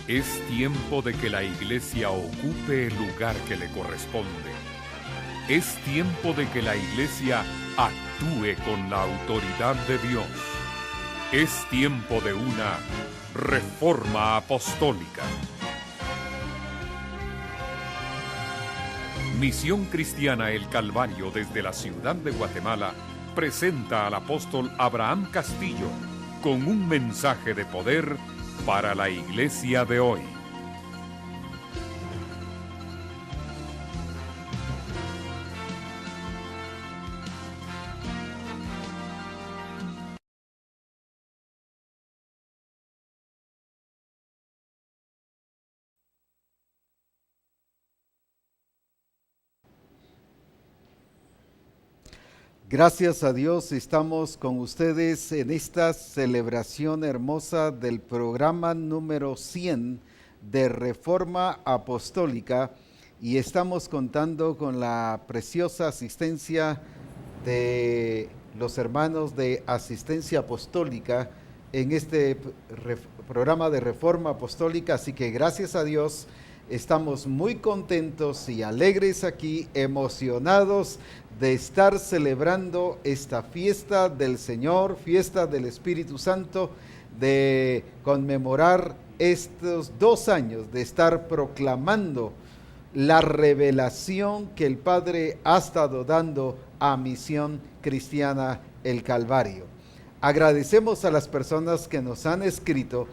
Es tiempo de que la Iglesia ocupe el lugar que le corresponde. Es tiempo de que la Iglesia actúe con la autoridad de Dios. Es tiempo de una reforma apostólica. Misión Cristiana El Calvario desde la ciudad de Guatemala presenta al apóstol Abraham Castillo con un mensaje de poder para la iglesia de hoy. Gracias a Dios estamos con ustedes en esta celebración hermosa del programa número 100 de Reforma Apostólica y estamos contando con la preciosa asistencia de los hermanos de Asistencia Apostólica en este programa de Reforma Apostólica, así que gracias a Dios estamos muy contentos y alegres aquí, emocionados de estar celebrando esta fiesta del Señor, fiesta del Espíritu Santo, de conmemorar estos 2 años de estar proclamando la revelación que el Padre ha estado dando a Misión Cristiana El Calvario. Agradecemos a las personas que nos han escrito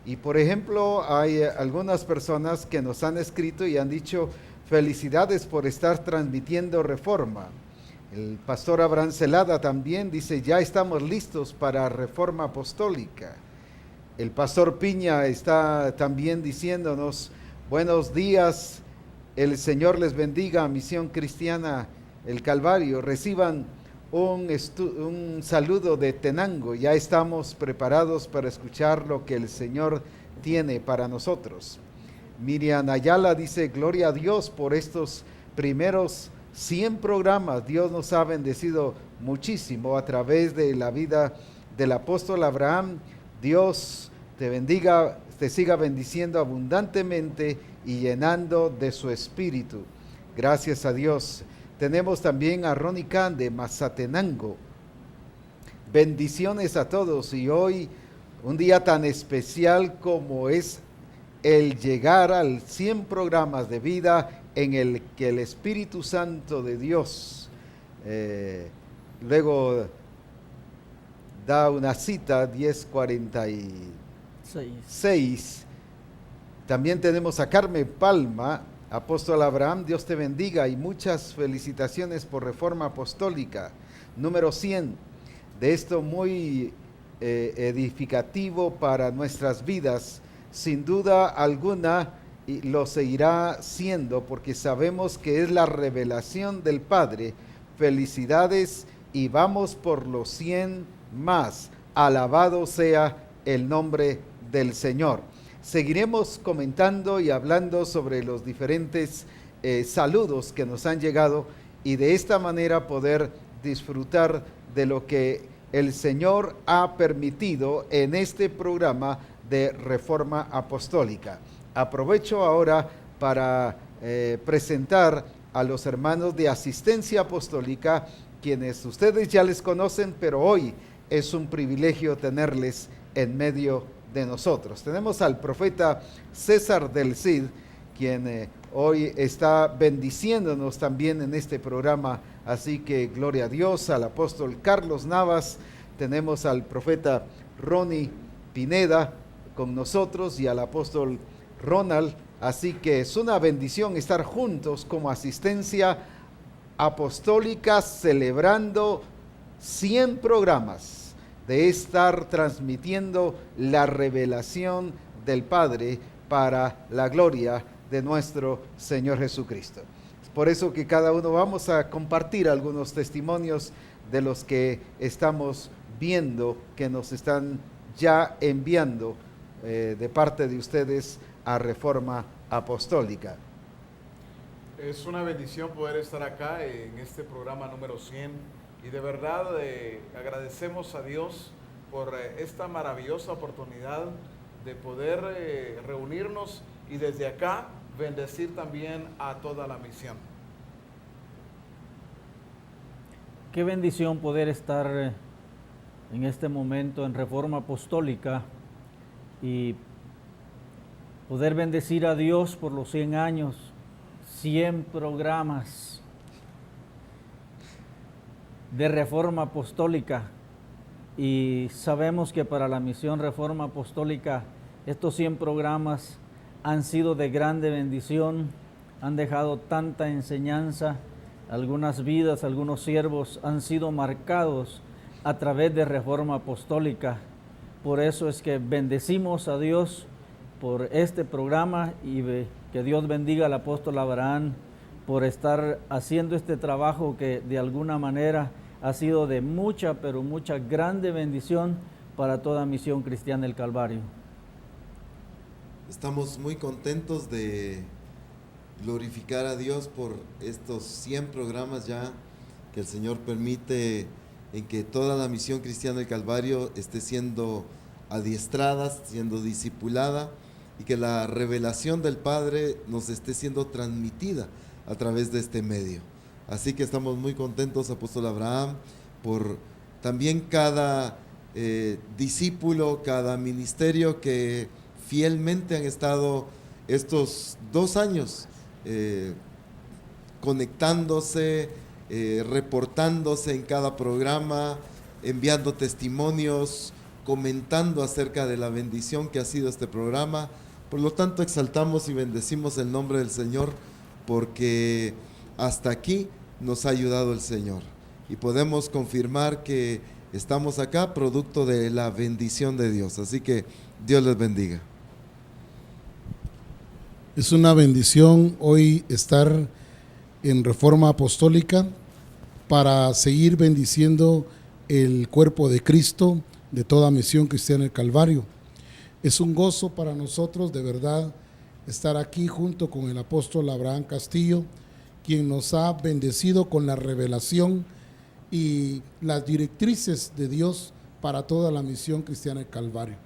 y, por ejemplo, hay algunas personas que nos han escrito y han dicho felicidades por estar transmitiendo Reforma. El pastor Abraham Celada también dice, ya estamos listos para Reforma Apostólica. El pastor Piña está también diciéndonos, buenos días, el Señor les bendiga a Misión Cristiana El Calvario. Reciban un saludo de Tenango, ya estamos preparados para escuchar lo que el Señor tiene para nosotros. Miriam Ayala dice, gloria a Dios por estos primeros 100 programas. Dios nos ha bendecido muchísimo a través de la vida del apóstol Abraham. Dios te bendiga, te siga bendiciendo abundantemente y llenando de su espíritu. Gracias a Dios. Tenemos también a Ronnie Khan de Mazatenango. Bendiciones a todos y hoy un día tan especial como es el llegar al 100 programas de vida en el que el Espíritu Santo de Dios luego da una cita 10:46. También tenemos a Carmen Palma, apóstol Abraham, Dios te bendiga y muchas felicitaciones por Reforma Apostólica número 100. De esto muy edificativo para nuestras vidas, sin duda alguna, y lo seguirá siendo porque sabemos que es la revelación del Padre. Felicidades y vamos por los 100 más. Alabado sea el nombre del Señor. Seguiremos comentando y hablando sobre los diferentes saludos que nos han llegado y de esta manera poder disfrutar de lo que el Señor ha permitido en este programa de Reforma Apostólica. Aprovecho ahora para presentar a los hermanos de Asistencia Apostólica, quienes ustedes ya les conocen, pero hoy es un privilegio tenerles en medio de nosotros. Tenemos al profeta César del Cid, quien hoy está bendiciéndonos también en este programa, así que gloria a Dios. Al apóstol Carlos Navas, tenemos al profeta Ronnie Pineda con nosotros y al apóstol Ronald, así que es una bendición estar juntos como Asistencia Apostólica celebrando 100 programas de estar transmitiendo la revelación del Padre para la gloria de nuestro Señor Jesucristo. Es por eso que cada uno vamos a compartir algunos testimonios de los que estamos viendo que nos están ya enviando de parte de ustedes a Reforma Apostólica. Es una bendición poder estar acá en este programa número 100 y de verdad agradecemos a Dios por esta maravillosa oportunidad de poder reunirnos y desde acá bendecir también a toda la misión. Qué bendición poder estar en este momento en Reforma Apostólica y poder bendecir a Dios por los 100 años, 100 programas de Reforma Apostólica, y sabemos que para la misión Reforma Apostólica estos 100 programas han sido de grande bendición, han dejado tanta enseñanza, algunas vidas, algunos siervos han sido marcados a través de Reforma Apostólica. Por eso es que bendecimos a Dios por este programa y que Dios bendiga al apóstol Abraham por estar haciendo este trabajo que de alguna manera ha sido de mucha, pero mucha grande bendición para toda Misión Cristiana del Calvario. Estamos muy contentos de glorificar a Dios por estos 100 programas ya que el Señor permite en que toda la Misión Cristiana del Calvario esté siendo adiestrada, siendo discipulada, y que la revelación del Padre nos esté siendo transmitida a través de este medio. Así que estamos muy contentos, apóstol Abraham, por también cada discípulo, cada ministerio que fielmente han estado estos 2 años conectándose, reportándose en cada programa, enviando testimonios, comentando acerca de la bendición que ha sido este programa. Por lo tanto, exaltamos y bendecimos el nombre del Señor, porque hasta aquí nos ha ayudado el Señor, y podemos confirmar que estamos acá producto de la bendición de Dios. Así que Dios les bendiga. Es una bendición hoy estar en Reforma Apostólica para seguir bendiciendo el cuerpo de Cristo de toda Misión Cristiana del Calvario. Es un gozo para nosotros de verdad estar aquí junto con el apóstol Abraham Castillo, quien nos ha bendecido con la revelación y las directrices de Dios para toda la Misión Cristiana del Calvario.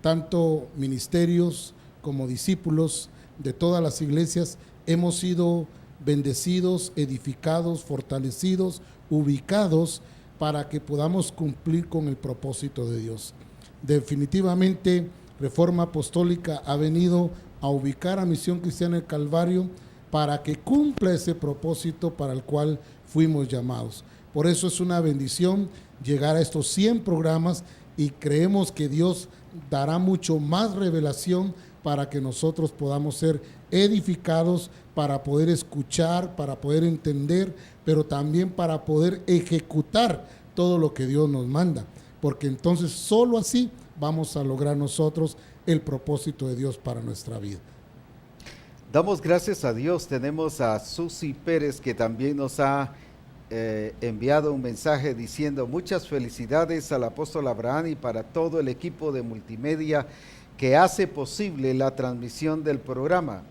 Tanto ministerios como discípulos de todas las iglesias hemos sido bendecidos, edificados, fortalecidos, ubicados para que podamos cumplir con el propósito de Dios. Definitivamente, Reforma Apostólica ha venido a ubicar a Misión Cristiana del Calvario para que cumpla ese propósito para el cual fuimos llamados. Por eso es una bendición llegar a estos 100 programas, y creemos que Dios dará mucho más revelación para que nosotros podamos ser edificados, para poder escuchar, para poder entender, pero también para poder ejecutar todo lo que Dios nos manda, porque entonces solo así vamos a lograr nosotros el propósito de Dios para nuestra vida. Damos gracias a Dios. Tenemos a Susi Pérez, que también nos ha enviado un mensaje diciendo: muchas felicidades al apóstol Abraham y para todo el equipo de multimedia que hace posible la transmisión del programa.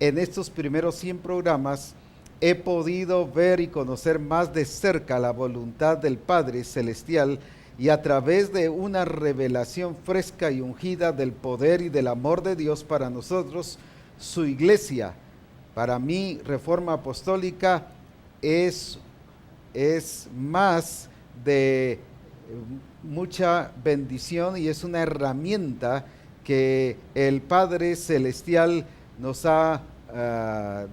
En estos primeros 100 programas he podido ver y conocer más de cerca la voluntad del Padre Celestial, y a través de una revelación fresca y ungida del poder y del amor de Dios para nosotros, su iglesia. Para mí, Reforma Apostólica es más de mucha bendición, y es una herramienta que el Padre Celestial nos ha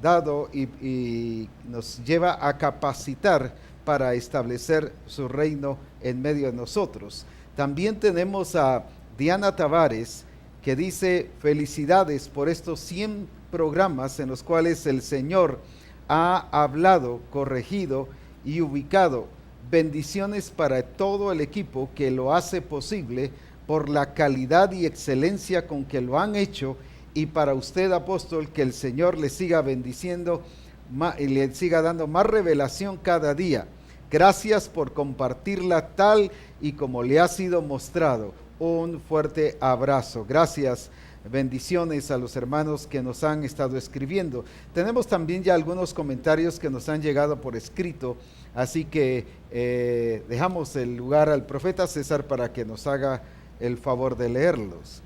dado y nos lleva a capacitar para establecer su reino en medio de nosotros. También tenemos a Diana Tavares, que dice: felicidades por estos 100 programas en los cuales el Señor ha hablado, corregido y ubicado. Bendiciones para todo el equipo que lo hace posible por la calidad y excelencia con que lo han hecho, y para usted, apóstol, que el Señor le siga bendiciendo y le siga dando más revelación cada día. Gracias por compartirla tal y como le ha sido mostrado. Un fuerte abrazo. Gracias. Bendiciones a los hermanos que nos han estado escribiendo. Tenemos también ya algunos comentarios que nos han llegado por escrito, así que dejamos el lugar al profeta César para que nos haga el favor de leerlos.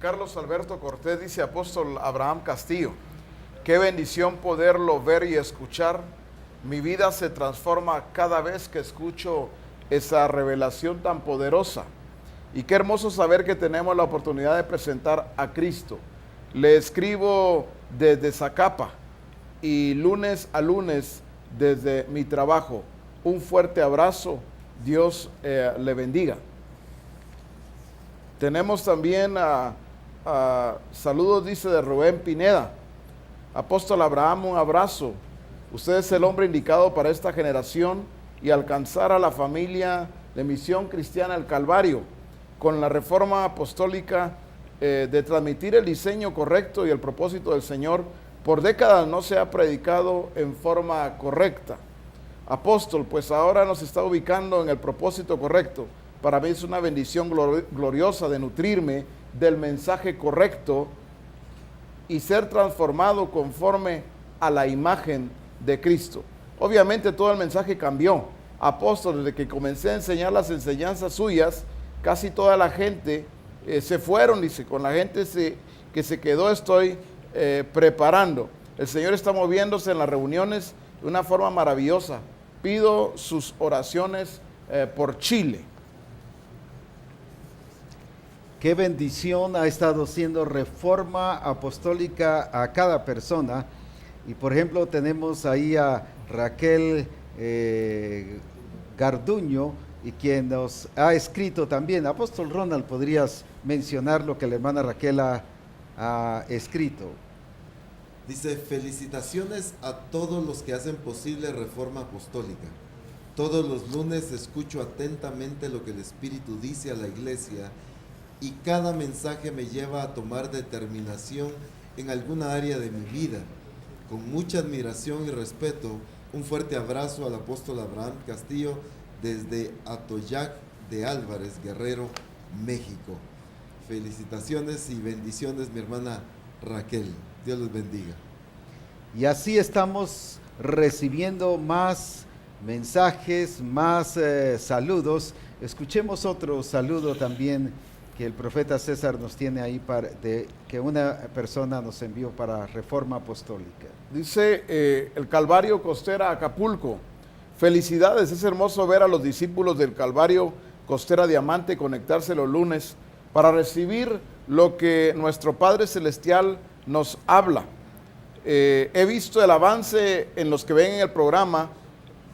Carlos Alberto Cortés dice: Apóstol Abraham Castillo, qué bendición poderlo ver y escuchar. Mi vida se transforma cada vez que escucho esa revelación tan poderosa. Y qué hermoso saber que tenemos la oportunidad de presentar a Cristo. Le escribo desde Zacapa y lunes a lunes desde mi trabajo. Un fuerte abrazo. Dios le bendiga. Tenemos también saludos, dice, de Rubén Pineda. Apóstol Abraham, un abrazo. Usted es el hombre indicado para esta generación y alcanzar a la familia de Misión Cristiana El Calvario con la reforma apostólica de transmitir el diseño correcto y el propósito del Señor. Por décadas no se ha predicado en forma correcta. Apóstol, pues ahora nos está ubicando en el propósito correcto. Para mí es una bendición gloriosa de nutrirme del mensaje correcto y ser transformado conforme a la imagen de Cristo. Obviamente todo el mensaje cambió. Apóstol, desde que comencé a enseñar las enseñanzas suyas, casi toda la gente se fueron, dice, con la gente que se quedó estoy preparando. El Señor está moviéndose en las reuniones de una forma maravillosa. Pido sus oraciones por Chile. Qué bendición ha estado siendo Reforma Apostólica a cada persona. Y por ejemplo tenemos ahí a Raquel Garduño, y quien nos ha escrito también. Apóstol Ronald, ¿podrías mencionar lo que la hermana Raquel ha escrito? Dice: felicitaciones a todos los que hacen posible Reforma Apostólica. Todos los lunes escucho atentamente lo que el Espíritu dice a la iglesia y cada mensaje me lleva a tomar determinación en alguna área de mi vida. Con mucha admiración y respeto, un fuerte abrazo al apóstol Abraham Castillo desde Atoyac de Álvarez, Guerrero, México. Felicitaciones y bendiciones, mi hermana Raquel. Dios los bendiga. Y así estamos recibiendo más mensajes, más saludos. Escuchemos otro saludo también que el profeta César nos tiene ahí, que una persona nos envió para Reforma Apostólica. Dice el Calvario Costera Acapulco: felicidades, es hermoso ver a los discípulos del Calvario Costera Diamante conectarse los lunes para recibir lo que nuestro Padre Celestial nos habla. He visto el avance en los que ven en el programa.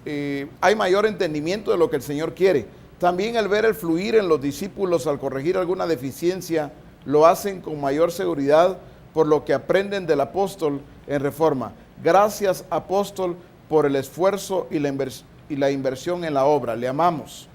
Hay mayor entendimiento de lo que el Señor quiere. También el ver el fluir en los discípulos al corregir alguna deficiencia, lo hacen con mayor seguridad por lo que aprenden del apóstol en Reforma. Gracias, apóstol, por el esfuerzo y la inversión en la obra. Le amamos.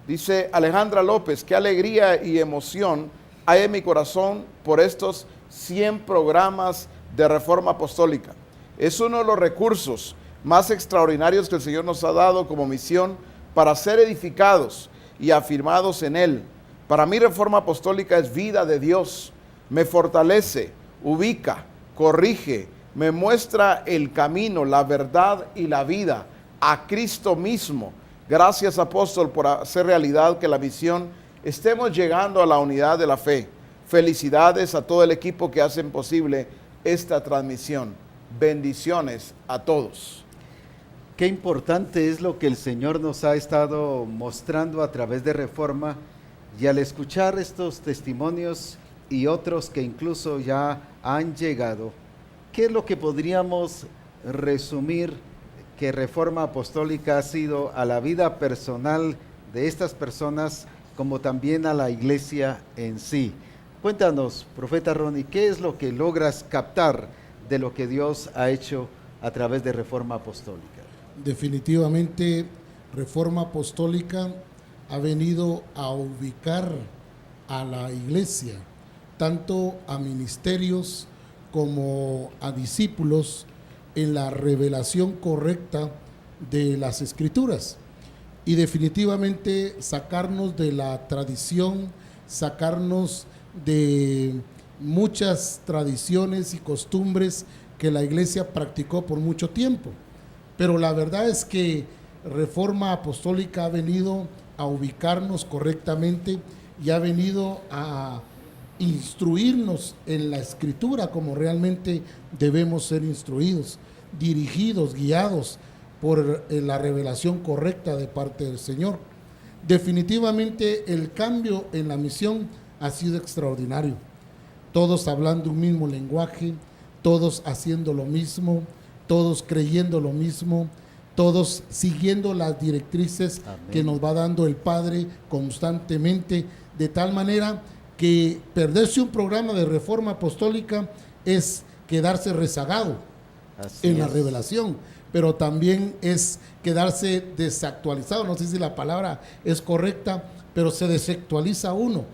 Dice Alejandra López: qué alegría y emoción hay en mi corazón por estos 100 programas de Reforma Apostólica. Es uno de los recursos más extraordinarios que el Señor nos ha dado como misión para ser edificados y afirmados en Él. Para mí Reforma Apostólica es vida de Dios. Me fortalece, ubica, corrige, me muestra el camino, la verdad y la vida a Cristo mismo. Gracias, apóstol, por hacer realidad que la misión estemos llegando a la unidad de la fe. Felicidades a todo el equipo que hacen posible esta transmisión. Bendiciones a todos. Qué importante es lo que el Señor nos ha estado mostrando a través de Reforma, y al escuchar estos testimonios y otros que incluso ya han llegado, ¿qué es lo que podríamos resumir que Reforma Apostólica ha sido a la vida personal de estas personas como también a la iglesia en sí? Cuéntanos, profeta Ronnie, ¿qué es lo que logras captar de lo que Dios ha hecho a través de Reforma Apostólica? Definitivamente, Reforma Apostólica ha venido a ubicar a la iglesia, tanto a ministerios como a discípulos, en la revelación correcta de las Escrituras. Y definitivamente sacarnos de la tradición, sacarnos de muchas tradiciones y costumbres que la iglesia practicó por mucho tiempo. Pero la verdad es que Reforma Apostólica ha venido a ubicarnos correctamente y ha venido a instruirnos en la Escritura como realmente debemos ser instruidos, dirigidos, guiados por la revelación correcta de parte del Señor. Definitivamente el cambio en la misión ha sido extraordinario. Todos hablando un mismo lenguaje, todos haciendo lo mismo, todos creyendo lo mismo, todos siguiendo las directrices que nos va dando el Padre constantemente, de tal manera que perderse un programa de reforma apostólica es quedarse rezagado en la revelación, pero también es quedarse desactualizado. No sé si la palabra es correcta, pero se desactualiza uno.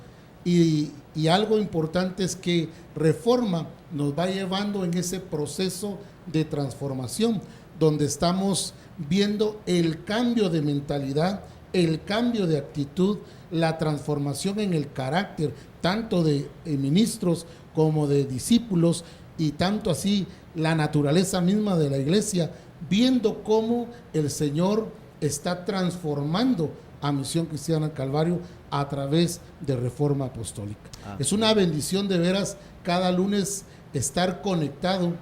Y algo importante es que reforma nos va llevando en ese proceso de transformación, donde estamos viendo el cambio de mentalidad, el cambio de actitud, la transformación en el carácter, tanto de ministros como de discípulos, y tanto así la naturaleza misma de la iglesia, viendo cómo el Señor está transformando a Misión Cristiana del Calvario a través de Reforma Apostólica. Es una bendición de veras cada lunes estar conectado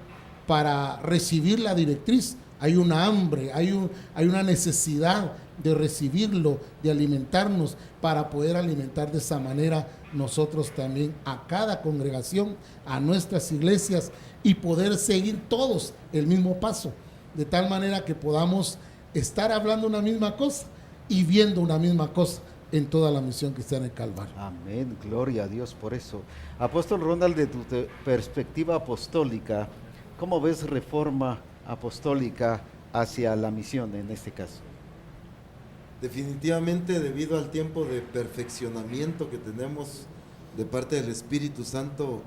para recibir la directriz. Hay una hambre, hay una necesidad de recibirlo, de alimentarnos, para poder alimentar de esa manera nosotros también a cada congregación, a nuestras iglesias, y poder seguir todos el mismo paso, de tal manera que podamos estar hablando una misma cosa y viendo una misma cosa en toda la Misión Cristiana del Calvario. Amén, gloria a Dios por eso. Apóstol Ronald, de tu perspectiva apostólica, ¿cómo ves Reforma Apostólica hacia la misión en este caso? Definitivamente, debido al tiempo de perfeccionamiento que tenemos de parte del Espíritu Santo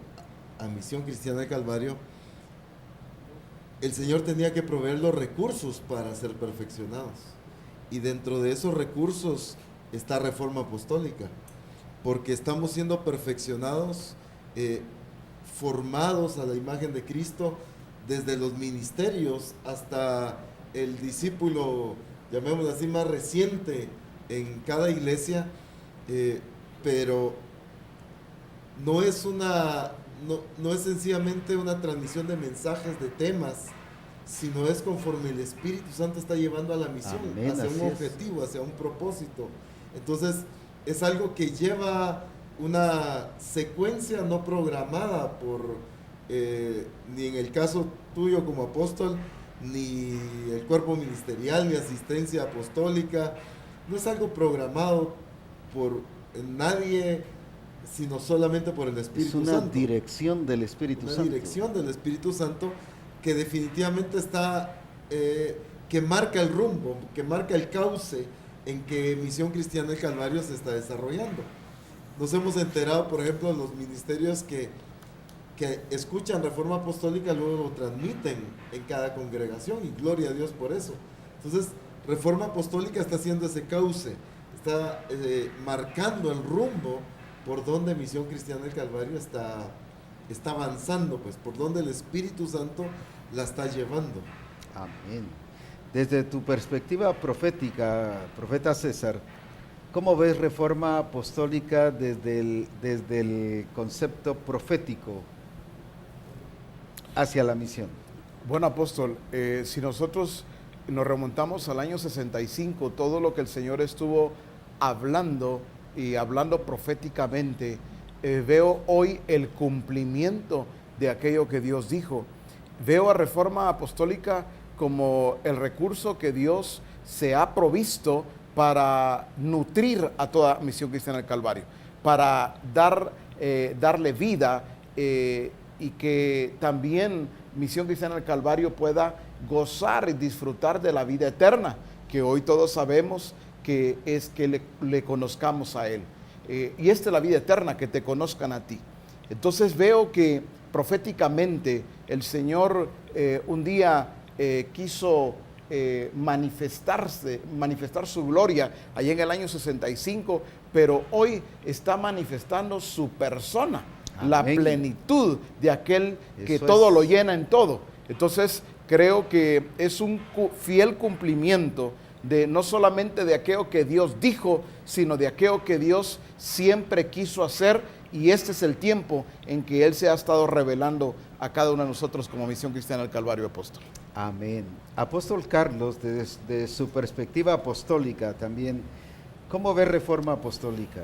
a Misión Cristiana del Calvario, el Señor tenía que proveer los recursos para ser perfeccionados. Y dentro de esos recursos está Reforma Apostólica, porque estamos siendo perfeccionados, formados a la imagen de Cristo, desde los ministerios hasta el discípulo, llamémoslo así, más reciente en cada iglesia, pero no es sencillamente una transmisión de mensajes, de temas, sino es conforme el Espíritu Santo está llevando a la misión, Amén, hacia un objetivo, hacia un propósito. Entonces, es algo que lleva una secuencia no programada por, ni en el caso tuyo como apóstol, ni el cuerpo ministerial, ni asistencia apostólica. No es algo programado por nadie, sino solamente por el Espíritu Santo. Es una dirección del Espíritu Santo. Una dirección del Espíritu Santo que definitivamente está, que marca el rumbo, que marca el cauce en que Misión Cristiana del Calvario se está desarrollando. Nos hemos enterado, por ejemplo, de los ministerios que escuchan Reforma Apostólica, luego lo transmiten en cada congregación, y gloria a Dios por eso. Entonces, Reforma Apostólica está haciendo ese cauce, está marcando el rumbo por donde Misión Cristiana del Calvario está avanzando, pues por donde el Espíritu Santo la está llevando. Amén. Desde tu perspectiva profética, profeta César, ¿cómo ves Reforma Apostólica desde el concepto profético hacia la misión? Bueno, apóstol, si nosotros nos remontamos al año 65, todo lo que el Señor estuvo hablando y hablando proféticamente, veo hoy el cumplimiento de aquello que Dios dijo. Veo a Reforma Apostólica como el recurso que Dios se ha provisto para nutrir a toda Misión Cristiana del Calvario, para darle vida, y que también Misión Cristiana del Calvario pueda gozar y disfrutar de la vida eterna, que hoy todos sabemos que es que le conozcamos a Él. Y esta es la vida eterna, que te conozcan a ti. Entonces veo que proféticamente el Señor un día quiso manifestar su gloria allá en el año 65, pero hoy está manifestando su persona. Amén. La plenitud de aquel que todo lo llena en todo. Entonces creo que es un fiel cumplimiento de no solamente de aquello que Dios dijo, sino de aquello que Dios siempre quiso hacer y este es el tiempo en que Él se ha estado revelando a cada uno de nosotros como Misión Cristiana del Calvario Apóstol. Amén. Apóstol Carlos, desde su perspectiva apostólica también, ¿cómo ve Reforma Apostólica?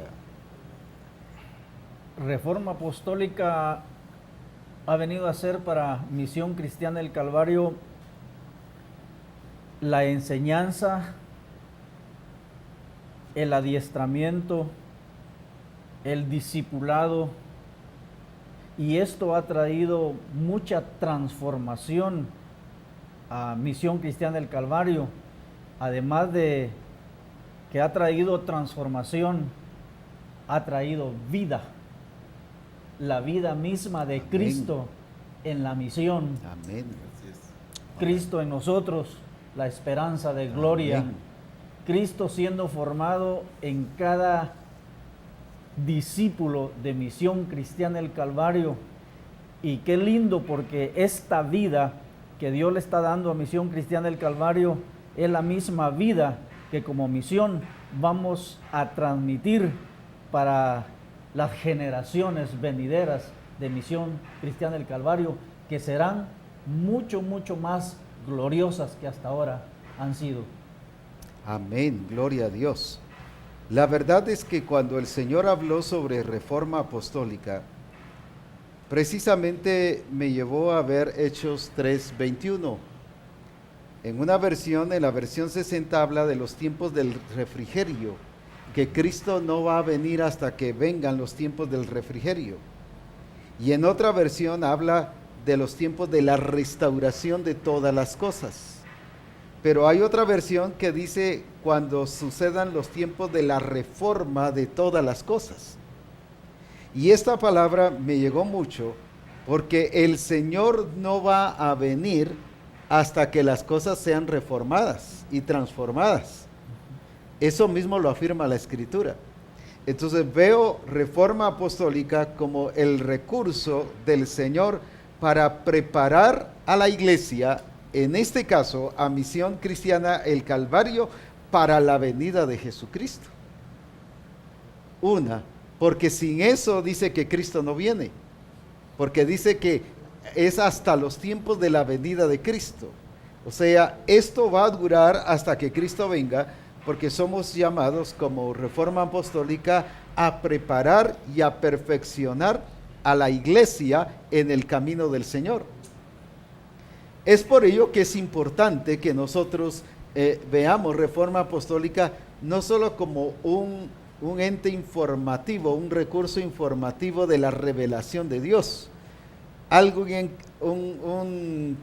Reforma Apostólica ha venido a ser para Misión Cristiana del Calvario la enseñanza, el adiestramiento, el discipulado, y esto ha traído mucha transformación a Misión Cristiana del Calvario, además de que ha traído transformación, ha traído vida, la vida misma de Amén. Cristo en la misión, Amén. Cristo en nosotros, la esperanza de gloria, Amén. Cristo siendo formado en cada discípulo de Misión Cristiana del Calvario. Y qué lindo, porque esta vida que Dios le está dando a Misión Cristiana del Calvario es la misma vida que como misión vamos a transmitir para las generaciones venideras de Misión Cristiana del Calvario, que serán mucho, mucho más gloriosas que hasta ahora han sido. Amén, gloria a Dios. La verdad es que cuando el Señor habló sobre Reforma Apostólica, precisamente me llevó a ver Hechos 3:21. En una versión, en la versión 60, habla de los tiempos del refrigerio, que Cristo no va a venir hasta que vengan los tiempos del refrigerio. Y en otra versión habla de los tiempos de la restauración de todas las cosas. Pero hay otra versión que dice cuando sucedan los tiempos de la reforma de todas las cosas. Y esta palabra me llegó mucho porque el Señor no va a venir hasta que las cosas sean reformadas y transformadas. Eso mismo lo afirma la Escritura. Entonces veo Reforma Apostólica como el recurso del Señor para preparar a la iglesia, en este caso a Misión Cristiana el Calvario, para la venida de Jesucristo. Una, porque sin eso dice que Cristo no viene, porque dice que es hasta los tiempos de la venida de Cristo. O sea, esto va a durar hasta que Cristo venga, porque somos llamados como Reforma Apostólica a preparar y a perfeccionar a la iglesia en el camino del Señor. Es por ello que es importante que nosotros veamos Reforma Apostólica no solo como un ente informativo, un recurso informativo de la revelación de Dios, un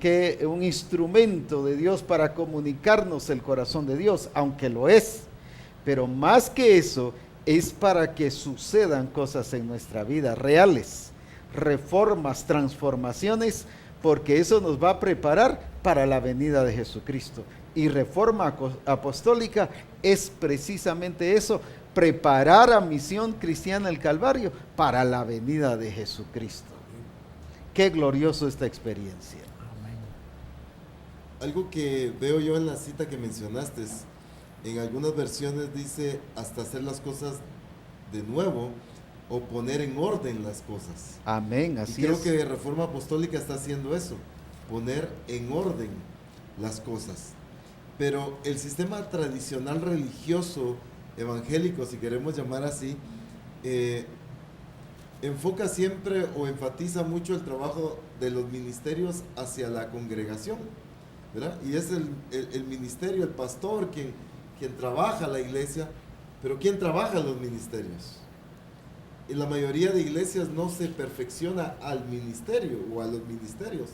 instrumento de Dios para comunicarnos el corazón de Dios, aunque lo es, pero más que eso, es para que sucedan cosas en nuestra vida reales, reformas, transformaciones, porque eso nos va a preparar para la venida de Jesucristo. Y Reforma Apostólica es precisamente eso, preparar a Misión Cristiana el Calvario para la venida de Jesucristo. Qué glorioso esta experiencia. Algo que veo yo en la cita que mencionaste, en algunas versiones dice hasta hacer las cosas de nuevo o poner en orden las cosas. Amén, así y creo es. que Reforma Apostólica está haciendo eso, poner en orden las cosas. Pero el sistema tradicional religioso, evangélico, si queremos llamar así, enfoca siempre o enfatiza mucho el trabajo de los ministerios hacia la congregación, ¿verdad? Y es el ministerio, el pastor, quien trabaja la iglesia, pero ¿quién trabaja los ministerios? En la mayoría de iglesias no se perfecciona al ministerio o a los ministerios,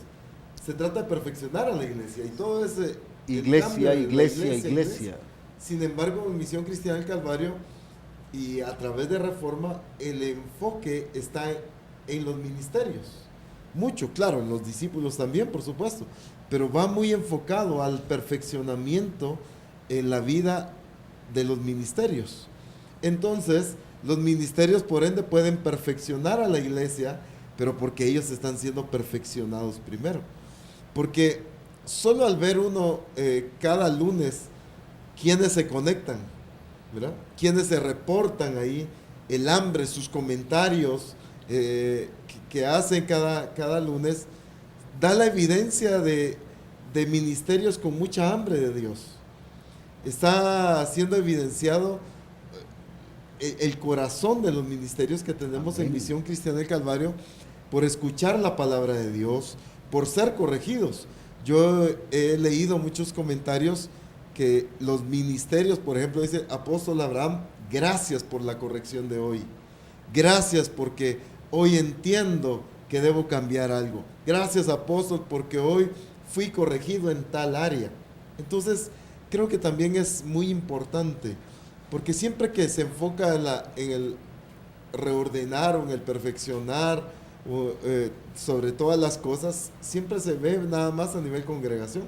se trata de perfeccionar a la iglesia y todo ese... Iglesia. Sin embargo, en Misión Cristiana del Calvario y a través de Reforma, el enfoque está en los ministerios. Mucho, claro, en los discípulos también, por supuesto, pero va muy enfocado al perfeccionamiento en la vida de los ministerios. Entonces, los ministerios, por ende, pueden perfeccionar a la iglesia, pero porque ellos están siendo perfeccionados primero. Porque solo al ver uno cada lunes quienes se conectan, ¿verdad? Quienes se reportan ahí, el hambre, sus comentarios, que hacen cada lunes, da la evidencia de ministerios con mucha hambre de Dios. Está siendo evidenciado el corazón de los ministerios que tenemos en Misión Cristiana del Calvario, por escuchar la palabra de Dios, por ser corregidos. Yo he leído muchos comentarios que los ministerios, por ejemplo, dice Apóstol Abraham, gracias por la corrección de hoy. Gracias porque hoy entiendo que debo cambiar algo. Gracias, apóstol, porque hoy fui corregido en tal área. Entonces, creo que también es muy importante, porque siempre que se enfoca en el reordenar o en el perfeccionar, sobre todas las cosas, siempre se ve nada más a nivel congregación,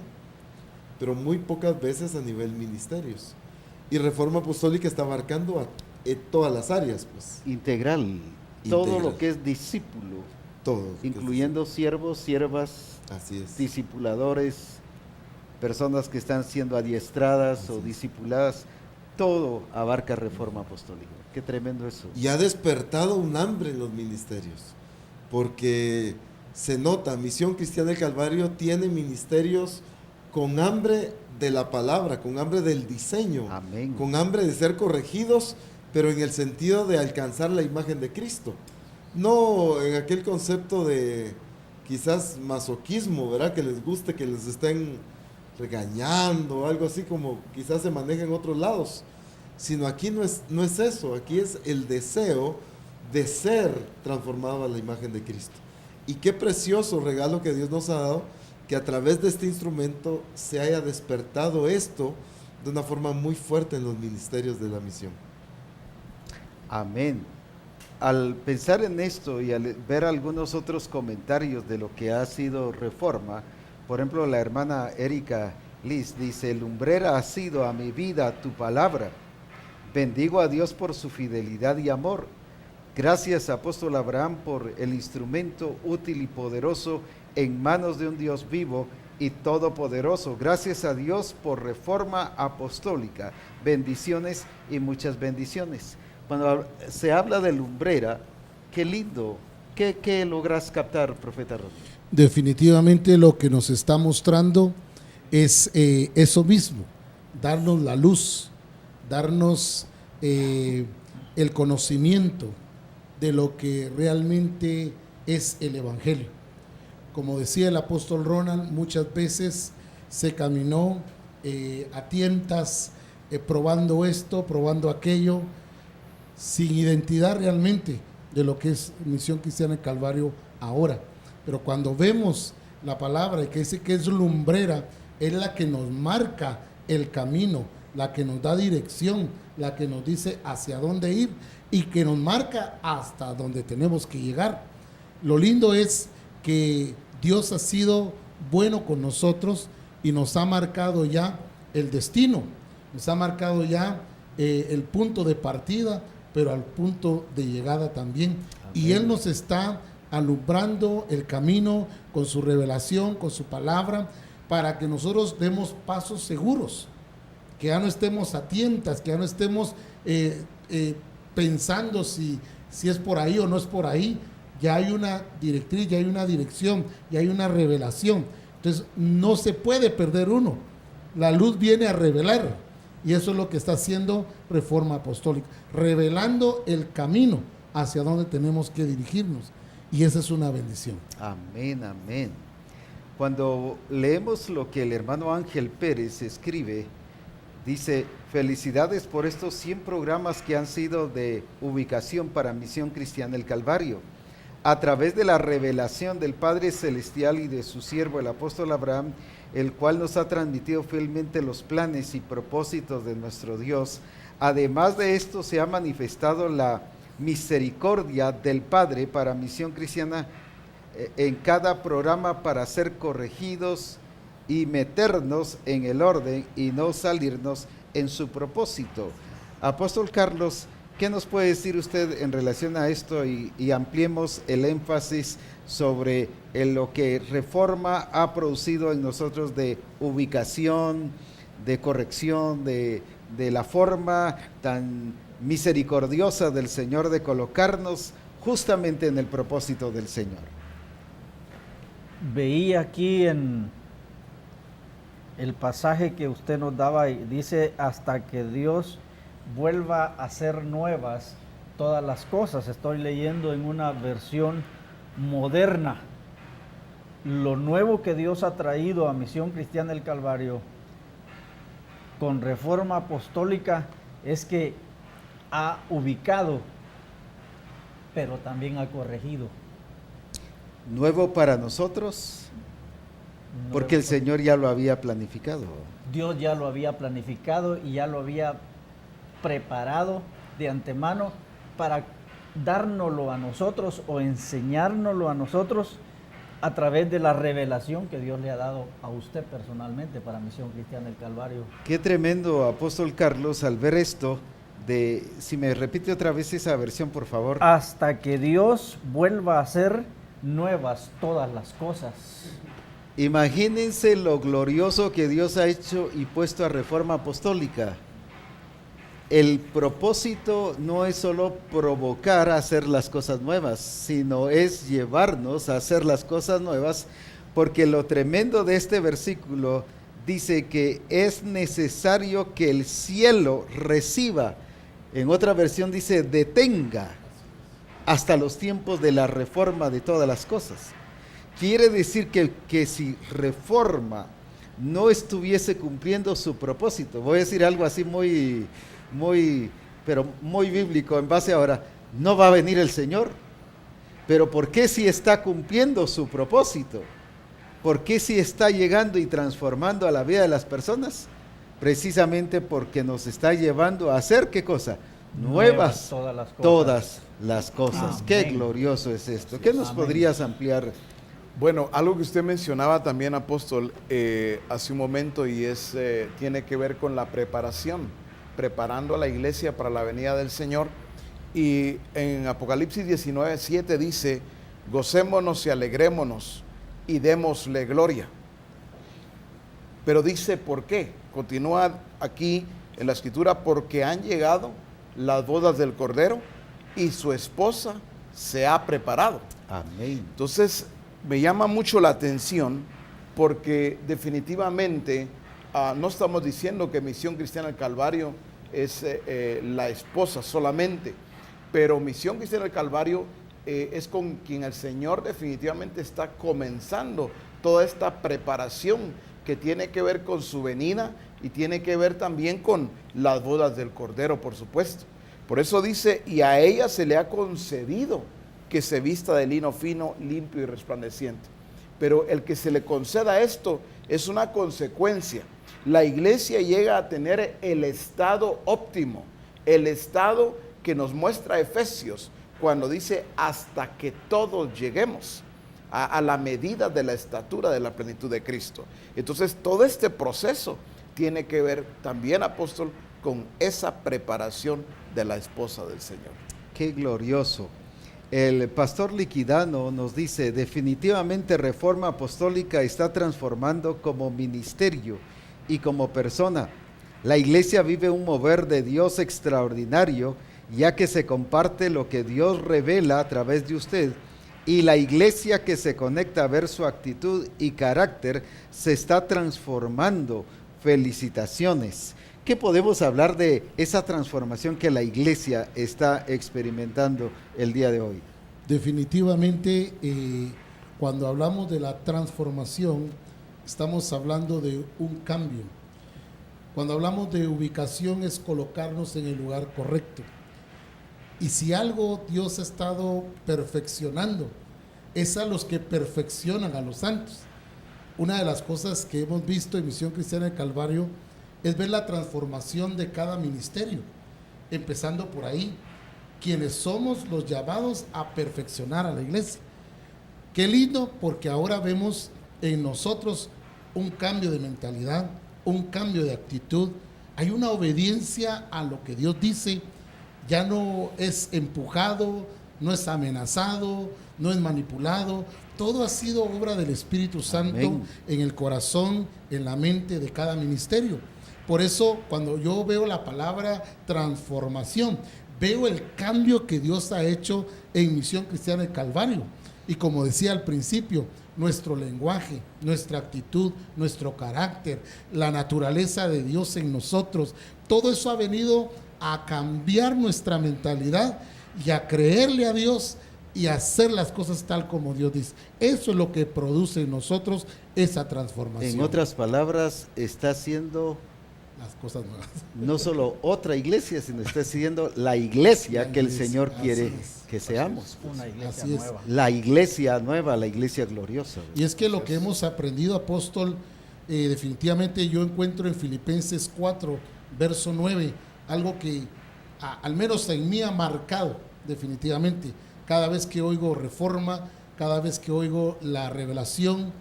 pero muy pocas veces a nivel ministerios. Y Reforma Apostólica está abarcando todas las áreas, pues. Integral. Todo lo que es discípulo, todo, incluyendo siervos, siervas, así es, discipuladores, personas que están siendo adiestradas así o es. discipuladas, todo abarca Reforma Apostólica. Qué tremendo eso. Y ha despertado un hambre en los ministerios, porque se nota, Misión Cristiana del Calvario tiene ministerios con hambre de la palabra, con hambre del diseño, Amén. con hambre de ser corregidos, pero en el sentido de alcanzar la imagen de Cristo. No en aquel concepto de quizás masoquismo, ¿verdad? Que les guste que les estén regañando, algo así como quizás se maneja en otros lados. Sino aquí no es eso, aquí es el deseo de ser transformado a la imagen de Cristo. Y qué precioso regalo que Dios nos ha dado, que a través de este instrumento se haya despertado esto de una forma muy fuerte en los ministerios de la misión. Amén. Al pensar en esto y al ver algunos otros comentarios de lo que ha sido Reforma, por ejemplo, la hermana Erika Liz dice: lumbrera ha sido a mi vida tu palabra. Bendigo a Dios por su fidelidad y amor. Gracias, apóstol Abraham, por el instrumento útil y poderoso en manos de un Dios vivo y todopoderoso. Gracias a Dios por Reforma Apostólica. Bendiciones y muchas bendiciones. Cuando se habla de lumbrera, qué lindo. ¿Qué logras captar, profeta Rodríguez? Definitivamente lo que nos está mostrando es eso mismo, darnos la luz, darnos el conocimiento de lo que realmente es el Evangelio. Como decía el apóstol Ronald, muchas veces se caminó a tientas, probando esto, probando aquello, sin identidad realmente de lo que es Misión Cristiana del Calvario ahora. Pero cuando vemos la palabra y que dice que es lumbrera, es la que nos marca el camino, la que nos da dirección, la que nos dice hacia dónde ir y que nos marca hasta dónde tenemos que llegar. Lo lindo es que Dios ha sido bueno con nosotros y nos ha marcado ya el destino, nos ha marcado ya el punto de partida, pero al punto de llegada también. Amén. Y Él nos está alumbrando el camino con su revelación, con su palabra, para que nosotros demos pasos seguros, que ya no estemos a tientas, que ya no estemos pensando si es por ahí o no es por ahí. Ya hay una directriz, ya hay una dirección, ya hay una revelación. Entonces no se puede perder uno. La luz viene a revelar. Y eso es lo que está haciendo Reforma Apostólica, revelando el camino hacia donde tenemos que dirigirnos. Y esa es una bendición. Amén, amén. Cuando leemos lo que el hermano Ángel Pérez escribe, dice: felicidades por estos 100 programas que han sido de ubicación para Misión Cristiana del Calvario. A través de la revelación del Padre Celestial y de su siervo el apóstol Abraham, el cual nos ha transmitido fielmente los planes y propósitos de nuestro Dios. Además de esto, se ha manifestado la misericordia del Padre para Misión Cristiana en cada programa, para ser corregidos y meternos en el orden y no salirnos en su propósito. Apóstol Carlos, ¿qué nos puede decir usted en relación a esto? Y ampliemos el énfasis sobre lo que Reforma ha producido en nosotros de ubicación, de corrección, de la forma tan misericordiosa del Señor de colocarnos justamente en el propósito del Señor. Veía aquí en el pasaje que usted nos daba, y dice, hasta que Dios vuelva a hacer nuevas todas las cosas. Estoy leyendo en una versión moderna. Lo nuevo que Dios ha traído a Misión Cristiana del Calvario con Reforma Apostólica es que ha ubicado, pero también ha corregido. Nuevo para nosotros, porque el Señor ya lo había planificado. Dios ya lo había planificado y ya lo había preparado de antemano para dárnoslo a nosotros o enseñárnoslo a nosotros a través de la revelación que Dios le ha dado a usted personalmente para Misión Cristiana del Calvario. Qué tremendo, apóstol Carlos, al ver esto, si me repite otra vez esa versión, por favor. Hasta que Dios vuelva a hacer nuevas todas las cosas. Imagínense lo glorioso que Dios ha hecho y puesto a Reforma Apostólica. El propósito no es solo provocar a hacer las cosas nuevas, sino es llevarnos a hacer las cosas nuevas, porque lo tremendo de este versículo dice que es necesario que el cielo reciba, en otra versión dice detenga, hasta los tiempos de la reforma de todas las cosas. Quiere decir que si Reforma no estuviese cumpliendo su propósito, voy a decir algo así muy bíblico en base ahora, no va a venir el Señor. Pero ¿por qué si está cumpliendo su propósito? ¿Por qué si está llegando y transformando a la vida de las personas? Precisamente porque nos está llevando a hacer, ¿qué cosa? Nuevas todas las cosas. Amén. Qué glorioso es esto. ¿Qué nos podrías ampliar? Bueno, algo que usted mencionaba también, apóstol, hace un momento, y tiene que ver con la preparación, preparando a la iglesia para la venida del Señor. Y en Apocalipsis 19:7 dice, gocémonos y alegrémonos y démosle gloria. Pero dice, ¿por qué? Continúa aquí en la escritura, porque han llegado las bodas del Cordero y su esposa se ha preparado. Amén. Entonces, me llama mucho la atención porque definitivamente no estamos diciendo que Misión Cristiana del Calvario es la esposa solamente, pero Misión Cristiana del Calvario es con quien el Señor definitivamente está comenzando toda esta preparación que tiene que ver con su venida y tiene que ver también con las bodas del Cordero, por supuesto. Por eso dice, y a ella se le ha concedido que se vista de lino fino, limpio y resplandeciente. Pero el que se le conceda esto es una consecuencia. La iglesia llega a tener el estado óptimo, el estado que nos muestra Efesios, cuando dice hasta que todos lleguemos a la medida de la estatura de la plenitud de Cristo. Entonces todo este proceso tiene que ver también, apóstol, con esa preparación de la esposa del Señor. Qué glorioso. El pastor Liquidano nos dice, definitivamente Reforma Apostólica está transformando como ministerio y como persona. La iglesia vive un mover de Dios extraordinario, ya que se comparte lo que Dios revela a través de usted, y la iglesia que se conecta a ver su actitud y carácter se está transformando. Felicitaciones. ¿Qué podemos hablar de esa transformación que la iglesia está experimentando el día de hoy? Definitivamente, cuando hablamos de la transformación, estamos hablando de un cambio. Cuando hablamos de ubicación es colocarnos en el lugar correcto. Y si algo Dios ha estado perfeccionando, es a los que perfeccionan a los santos. Una de las cosas que hemos visto en Misión Cristiana del Calvario es ver la transformación de cada ministerio, empezando por ahí, quienes somos los llamados a perfeccionar a la iglesia. Qué lindo, porque ahora vemos en nosotros un cambio de mentalidad, un cambio de actitud, hay una obediencia a lo que Dios dice, ya no es empujado, no es amenazado, no es manipulado, todo ha sido obra del Espíritu Santo. Amén. En el corazón, en la mente de cada ministerio. Por eso, cuando yo veo la palabra transformación, veo el cambio que Dios ha hecho en Misión Cristiana del Calvario. Y como decía al principio, nuestro lenguaje, nuestra actitud, nuestro carácter, la naturaleza de Dios en nosotros, todo eso ha venido a cambiar nuestra mentalidad y a creerle a Dios y a hacer las cosas tal como Dios dice. Eso es lo que produce en nosotros esa transformación. En otras palabras, está haciendo las cosas nuevas. no solo otra iglesia, sino está siendo la iglesia que el Señor quiere que seamos. Una iglesia Así es. nueva. La iglesia nueva, la iglesia gloriosa. Y es que lo que hemos aprendido, apóstol, definitivamente yo encuentro en Filipenses 4, verso 9, algo que al menos en mí ha marcado definitivamente. Cada vez que oigo Reforma, cada vez que oigo la revelación,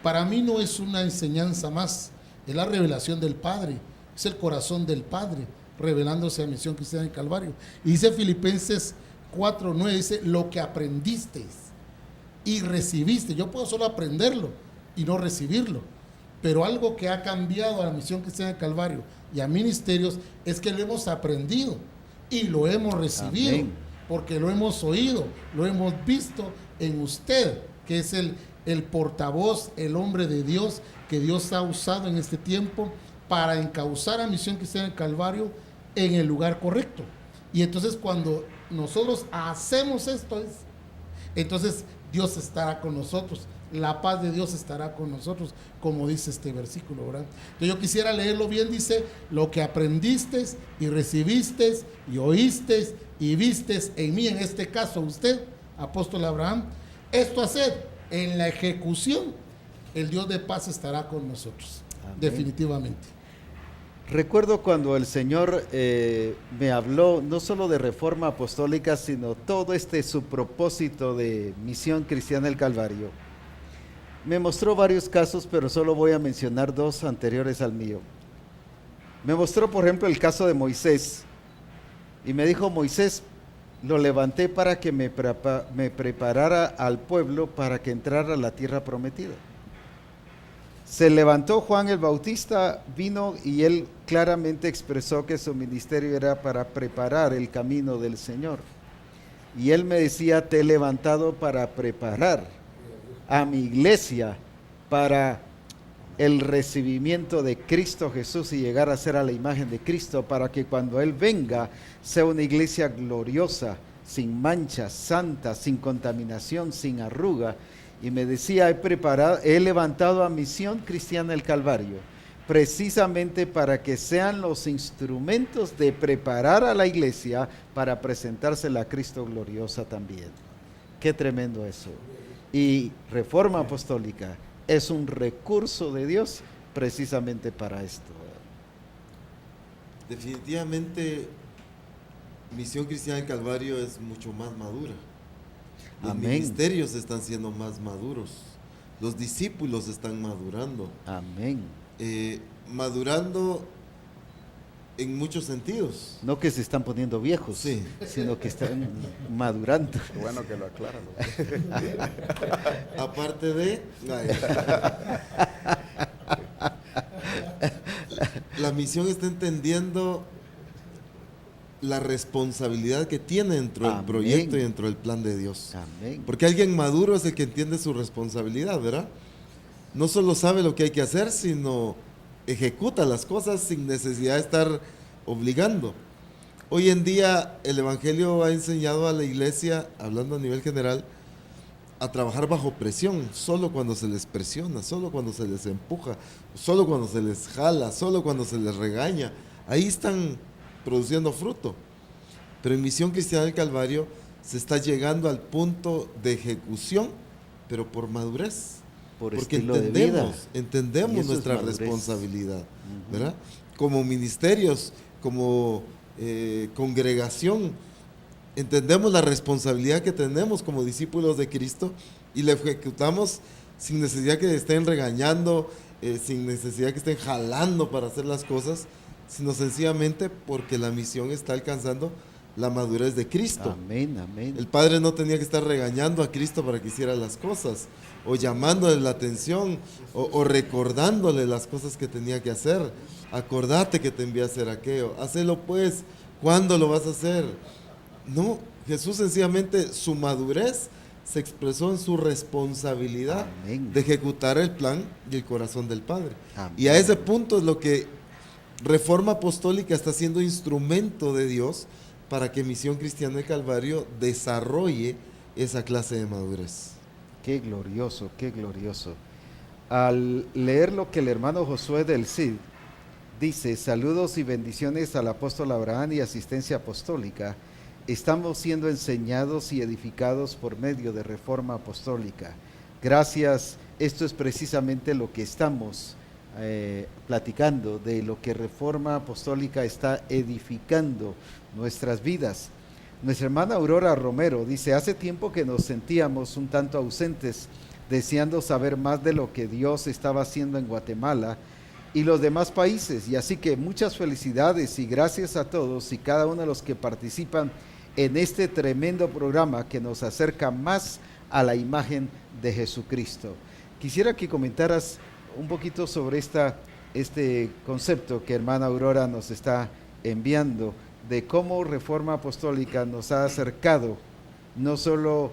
para mí no es una enseñanza más, es la revelación del Padre, es el corazón del Padre revelándose a Misión Cristiana del Calvario. Y dice Filipenses 4:9, dice, lo que aprendisteis y recibiste. Yo puedo solo aprenderlo y no recibirlo, pero algo que ha cambiado a la Misión Cristiana del Calvario y a ministerios es que lo hemos aprendido y lo hemos recibido. Amén. Porque lo hemos oído, lo hemos visto en usted, que es el portavoz, el hombre de Dios que Dios ha usado en este tiempo para encauzar a Misión Cristiana del Calvario en el lugar correcto. Y entonces cuando nosotros hacemos esto, entonces Dios estará con nosotros, la paz de Dios estará con nosotros, como dice este versículo, ¿verdad? Entonces yo quisiera leerlo bien, dice, lo que aprendiste y recibiste y oíste y vistes en mí, en este caso usted, apóstol Abraham, esto haced en la ejecución, el Dios de paz estará con nosotros. Amén. Definitivamente. Recuerdo cuando el Señor me habló no solo de Reforma Apostólica, sino todo su propósito de Misión Cristiana del Calvario. Me mostró varios casos, pero solo voy a mencionar dos anteriores al mío. Me mostró, por ejemplo, el caso de Moisés. Y me dijo, Moisés, lo levanté para que me preparara al pueblo para que entrara a la tierra prometida. Se levantó Juan el Bautista, vino y él claramente expresó que su ministerio era para preparar el camino del Señor. Y él me decía, te he levantado para preparar a mi iglesia para el recibimiento de Cristo Jesús y llegar a ser a la imagen de Cristo, para que cuando Él venga sea una iglesia gloriosa, sin mancha, santa, sin contaminación, sin arruga. Y me decía, he levantado a Misión Cristiana del Calvario precisamente para que sean los instrumentos de preparar a la iglesia para presentársela a Cristo gloriosa también. Qué tremendo eso. Y Reforma Apostólica es un recurso de Dios precisamente para esto. Definitivamente, Misión Cristiana del Calvario es mucho más madura. Los Amén. ministerios están siendo más maduros. Los discípulos están madurando. Amén. Madurando en muchos sentidos. No que se están poniendo viejos, Sí. sino que están madurando. Qué bueno que lo aclaran. Aparte de... La misión está entendiendo la responsabilidad que tiene dentro del Amén. proyecto y dentro del plan de Dios. Amén. Porque alguien maduro es el que entiende su responsabilidad, ¿verdad? No solo sabe lo que hay que hacer, sino ejecuta las cosas sin necesidad de estar obligando. Hoy en día el Evangelio ha enseñado a la iglesia, hablando a nivel general, a trabajar bajo presión, solo cuando se les presiona, solo cuando se les empuja, solo cuando se les jala, solo cuando se les regaña. Ahí están produciendo fruto. Pero en Misión Cristiana del Calvario se está llegando al punto de ejecución, pero por madurez. Por Porque estilo de vida. Y entendemos eso nuestra es madurez. responsabilidad, ¿verdad? Como ministerios, como congregación, entendemos la responsabilidad que tenemos como discípulos de Cristo y la ejecutamos sin necesidad que estén regañando, sin necesidad que estén jalando para hacer las cosas, sino sencillamente porque la misión está alcanzando la madurez de Cristo. Amén, amén. El Padre no tenía que estar regañando a Cristo para que hiciera las cosas, o llamándole la atención, o recordándole las cosas que tenía que hacer. Acordate que te envié a hacer aquello, hacelo pues ¿Cuándo lo vas a hacer? No, Jesús sencillamente su madurez se expresó en su responsabilidad Amén. de ejecutar el plan y el corazón del Padre. Amén. Y a ese punto es lo que Reforma Apostólica está siendo instrumento de Dios para que Misión Cristiana del Calvario desarrolle esa clase de madurez. Qué glorioso, qué glorioso. Al leer lo que el hermano Josué del CID dice, saludos y bendiciones al apóstol Abraham y asistencia apostólica, estamos siendo enseñados y edificados por medio de Reforma Apostólica. Gracias, esto es precisamente lo que estamos platicando, de lo que Reforma Apostólica está edificando nuestras vidas. Nuestra hermana Aurora Romero dice, hace tiempo que nos sentíamos un tanto ausentes, deseando saber más de lo que Dios estaba haciendo en Guatemala y los demás países, y así que muchas felicidades y gracias a todos y cada uno de los que participan en este tremendo programa que nos acerca más a la imagen de Jesucristo. Quisiera que comentaras un poquito sobre este concepto que hermana Aurora nos está enviando, de cómo Reforma Apostólica nos ha acercado, no solo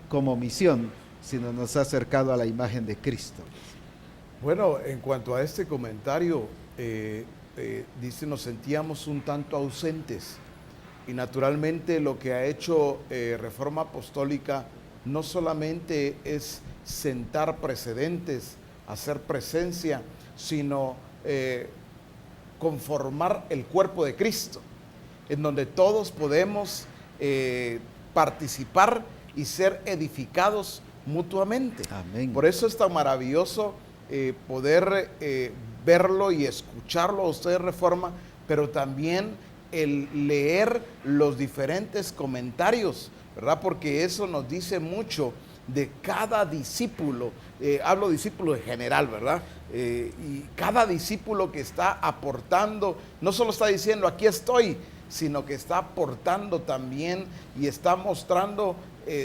como misión, sino nos ha acercado a la imagen de Cristo. Bueno, en cuanto a este comentario, dice, nos sentíamos un tanto ausentes. Y naturalmente lo que ha hecho Reforma Apostólica no solamente es sentar precedentes, hacer presencia, sino conformar el cuerpo de Cristo, en donde todos podemos participar y ser edificados mutuamente. Amén. Por eso es tan maravilloso poder verlo y escucharlo a ustedes, Reforma, pero también el leer los diferentes comentarios, ¿verdad? Porque eso nos dice mucho de cada discípulo, hablo discípulo en general, ¿verdad? Y cada discípulo que está aportando, no solo está diciendo aquí estoy, sino que está aportando también y está mostrando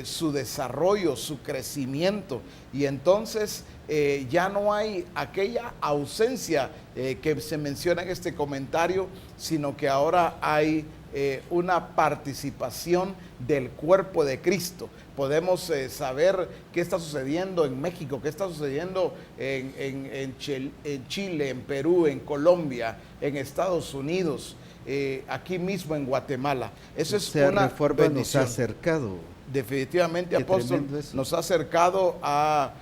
su desarrollo, su crecimiento. Y entonces ya no hay aquella ausencia que se menciona en este comentario, sino que ahora hay una participación del cuerpo de Cristo. Podemos saber qué está sucediendo en México, qué está sucediendo en Chile, en Perú, en Colombia, en Estados Unidos, aquí mismo en Guatemala. Eso es una Reforma bendición. nos ha acercado. Definitivamente, Qué apóstol, tremendo eso. nos ha acercado a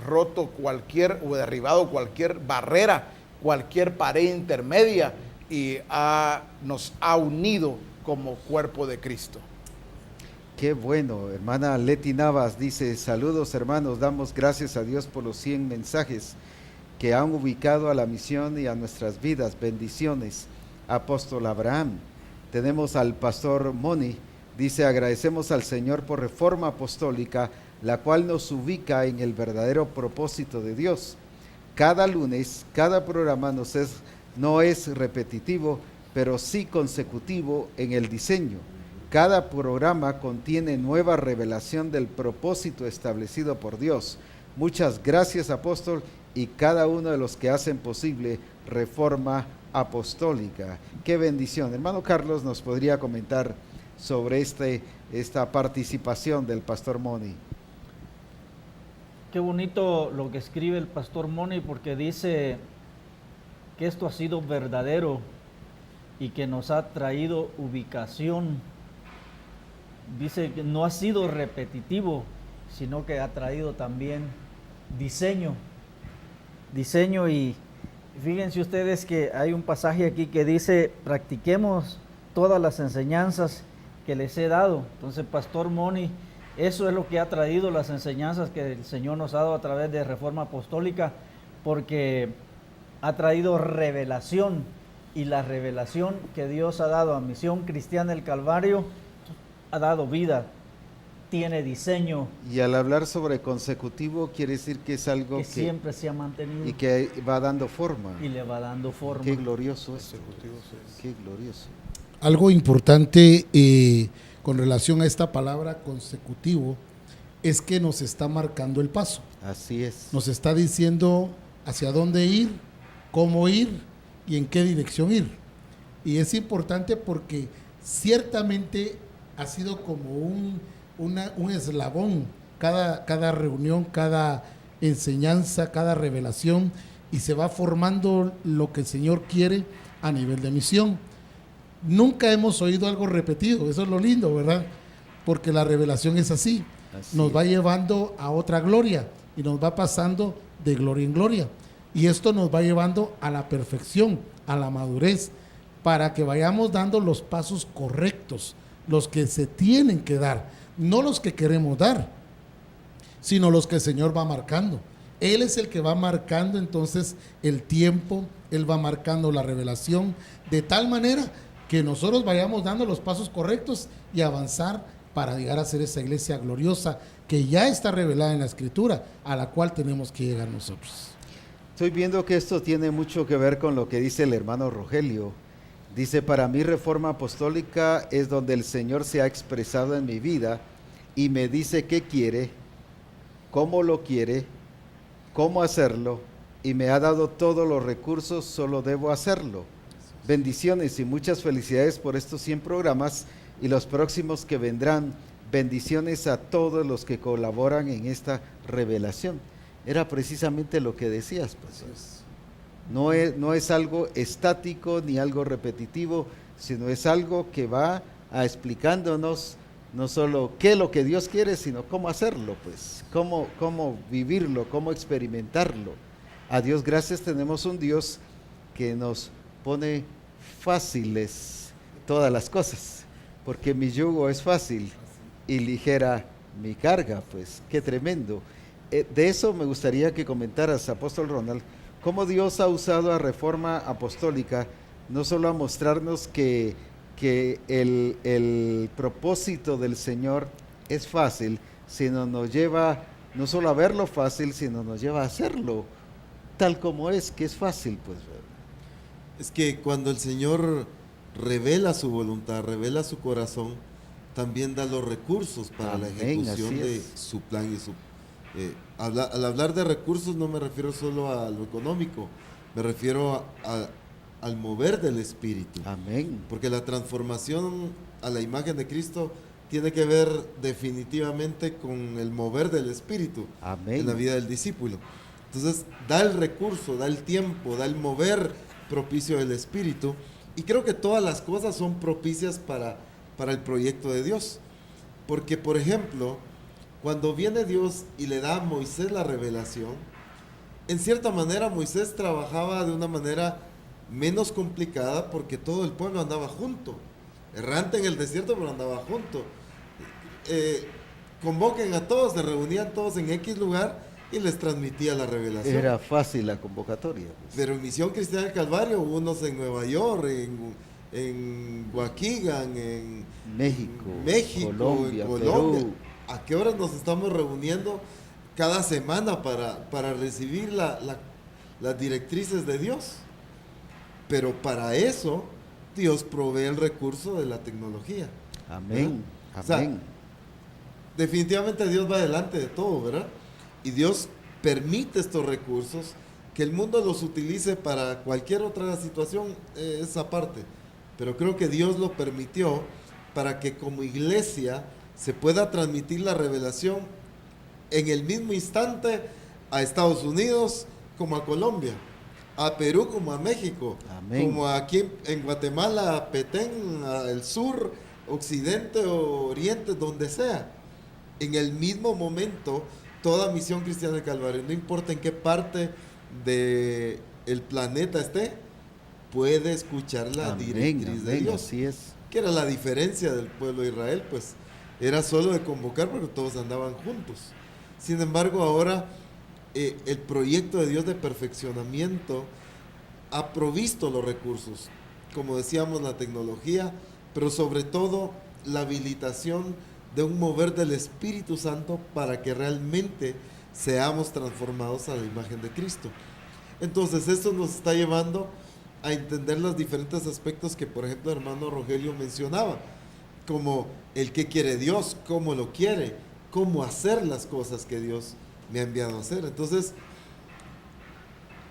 roto cualquier o derribado cualquier barrera, cualquier pared intermedia y nos ha unido como cuerpo de Cristo. Qué bueno, hermana Leti Navas dice, saludos hermanos, damos gracias a Dios por los 100 mensajes que han ubicado a la misión y a nuestras vidas, bendiciones, apóstol Abraham. Tenemos al pastor Moni, dice, agradecemos al Señor por Reforma Apostólica, la cual nos ubica en el verdadero propósito de Dios. Cada lunes, cada programa no es repetitivo, pero sí consecutivo en el diseño. Cada programa contiene nueva revelación del propósito establecido por Dios. Muchas gracias, apóstol, y cada uno de los que hacen posible Reforma Apostólica. Qué bendición. Hermano Carlos, ¿nos podría comentar sobre esta participación del pastor Moni? Qué bonito lo que escribe el pastor Moni, porque dice que esto ha sido verdadero y que nos ha traído ubicación. Dice que no ha sido repetitivo, sino que ha traído también diseño. Y fíjense ustedes que hay un pasaje aquí que dice, practiquemos todas las enseñanzas que les he dado. Entonces, pastor Moni, eso es lo que ha traído las enseñanzas que el Señor nos ha dado a través de Reforma Apostólica, porque ha traído revelación, y la revelación que Dios ha dado a Misión Cristiana del Calvario ha dado vida, tiene diseño. Y al hablar sobre consecutivo, quiere decir que es algo que siempre se ha mantenido y que va dando forma. y le va dando forma. Qué glorioso es. Qué glorioso. Algo importante con relación a esta palabra consecutivo es que nos está marcando el paso. Así es. Nos está diciendo hacia dónde ir, cómo ir y en qué dirección ir. Y es importante porque ciertamente ha sido como un eslabón, cada reunión, cada enseñanza, cada revelación, y se va formando lo que el Señor quiere a nivel de misión. Nunca hemos oído algo repetido, eso es lo lindo, ¿verdad? Porque la revelación es así, nos va llevando a otra gloria y nos va pasando de gloria en gloria. Y esto nos va llevando a la perfección, a la madurez, para que vayamos dando los pasos correctos, los que se tienen que dar, no los que queremos dar, sino los que el Señor va marcando. Él es el que va marcando entonces el tiempo, Él va marcando la revelación, de tal manera que nosotros vayamos dando los pasos correctos y avanzar para llegar a ser esa iglesia gloriosa que ya está revelada en la Escritura, a la cual tenemos que llegar nosotros. Estoy viendo que esto tiene mucho que ver con lo que dice el hermano Rogelio. Dice, para mí Reforma Apostólica es donde el Señor se ha expresado en mi vida y me dice qué quiere, cómo lo quiere, cómo hacerlo, y me ha dado todos los recursos, solo debo hacerlo. Bendiciones y muchas felicidades por estos 100 programas y los próximos que vendrán. Bendiciones a todos los que colaboran en esta revelación. Era precisamente lo que decías, pastor. No es algo estático ni algo repetitivo, sino es algo que va explicándonos no solo qué es lo que Dios quiere, sino cómo hacerlo, pues, cómo vivirlo, cómo experimentarlo. A Dios gracias, tenemos un Dios que nos pone fáciles todas las cosas, porque mi yugo es fácil y ligera mi carga, pues, qué tremendo. De eso me gustaría que comentaras, apóstol Ronald, cómo Dios ha usado a Reforma Apostólica, no solo a mostrarnos que el propósito del Señor es fácil, sino nos lleva no solo a verlo fácil, sino nos lleva a hacerlo tal como es, que es fácil, pues. Es que cuando el Señor revela su voluntad, revela su corazón, también da los recursos para la ejecución de su plan y su... al hablar de recursos no me refiero solo a lo económico, me refiero al mover del Espíritu. Amén. Porque la transformación a la imagen de Cristo tiene que ver definitivamente con el mover del Espíritu. Amén. En la vida del discípulo. Entonces da el recurso, da el tiempo, da el mover propicio del Espíritu, y creo que todas las cosas son propicias para el proyecto de Dios. Porque, por ejemplo, cuando viene Dios y le da a Moisés la revelación, en cierta manera Moisés trabajaba de una manera menos complicada porque todo el pueblo andaba junto, errante en el desierto, pero andaba junto. Convoquen a todos, se reunían todos en X lugar y les transmitía la revelación. Era fácil la convocatoria, pues. Pero en Misión Cristiana del Calvario, unos en Nueva York, en Waukegan, en México, Colombia, en Colombia. Perú. ¿A qué horas nos estamos reuniendo cada semana para recibir las directrices de Dios? Pero para eso Dios provee el recurso de la tecnología. Amén. O sea, definitivamente Dios va adelante de todo, ¿verdad? Y Dios permite estos recursos, que el mundo los utilice para cualquier otra situación, esa parte. Pero creo que Dios lo permitió para que como iglesia se pueda transmitir la revelación en el mismo instante a Estados Unidos como a Colombia, a Perú como a México, Amén. como aquí en Guatemala, a Petén, al sur, occidente o oriente, donde sea. En el mismo momento, toda Misión Cristiana del Calvario, no importa en qué parte del planeta esté, puede escuchar la directriz de Dios. Así es. Que era la diferencia del pueblo de Israel, pues era solo de convocar, pero todos andaban juntos. Sin embargo, ahora el proyecto de Dios de perfeccionamiento ha provisto los recursos, como decíamos, la tecnología, pero sobre todo la habilitación de un mover del Espíritu Santo para que realmente seamos transformados a la imagen de Cristo. Entonces esto nos está llevando a entender los diferentes aspectos que, por ejemplo, el hermano Rogelio mencionaba, como el qué quiere Dios, cómo lo quiere, cómo hacer las cosas que Dios me ha enviado a hacer. Entonces,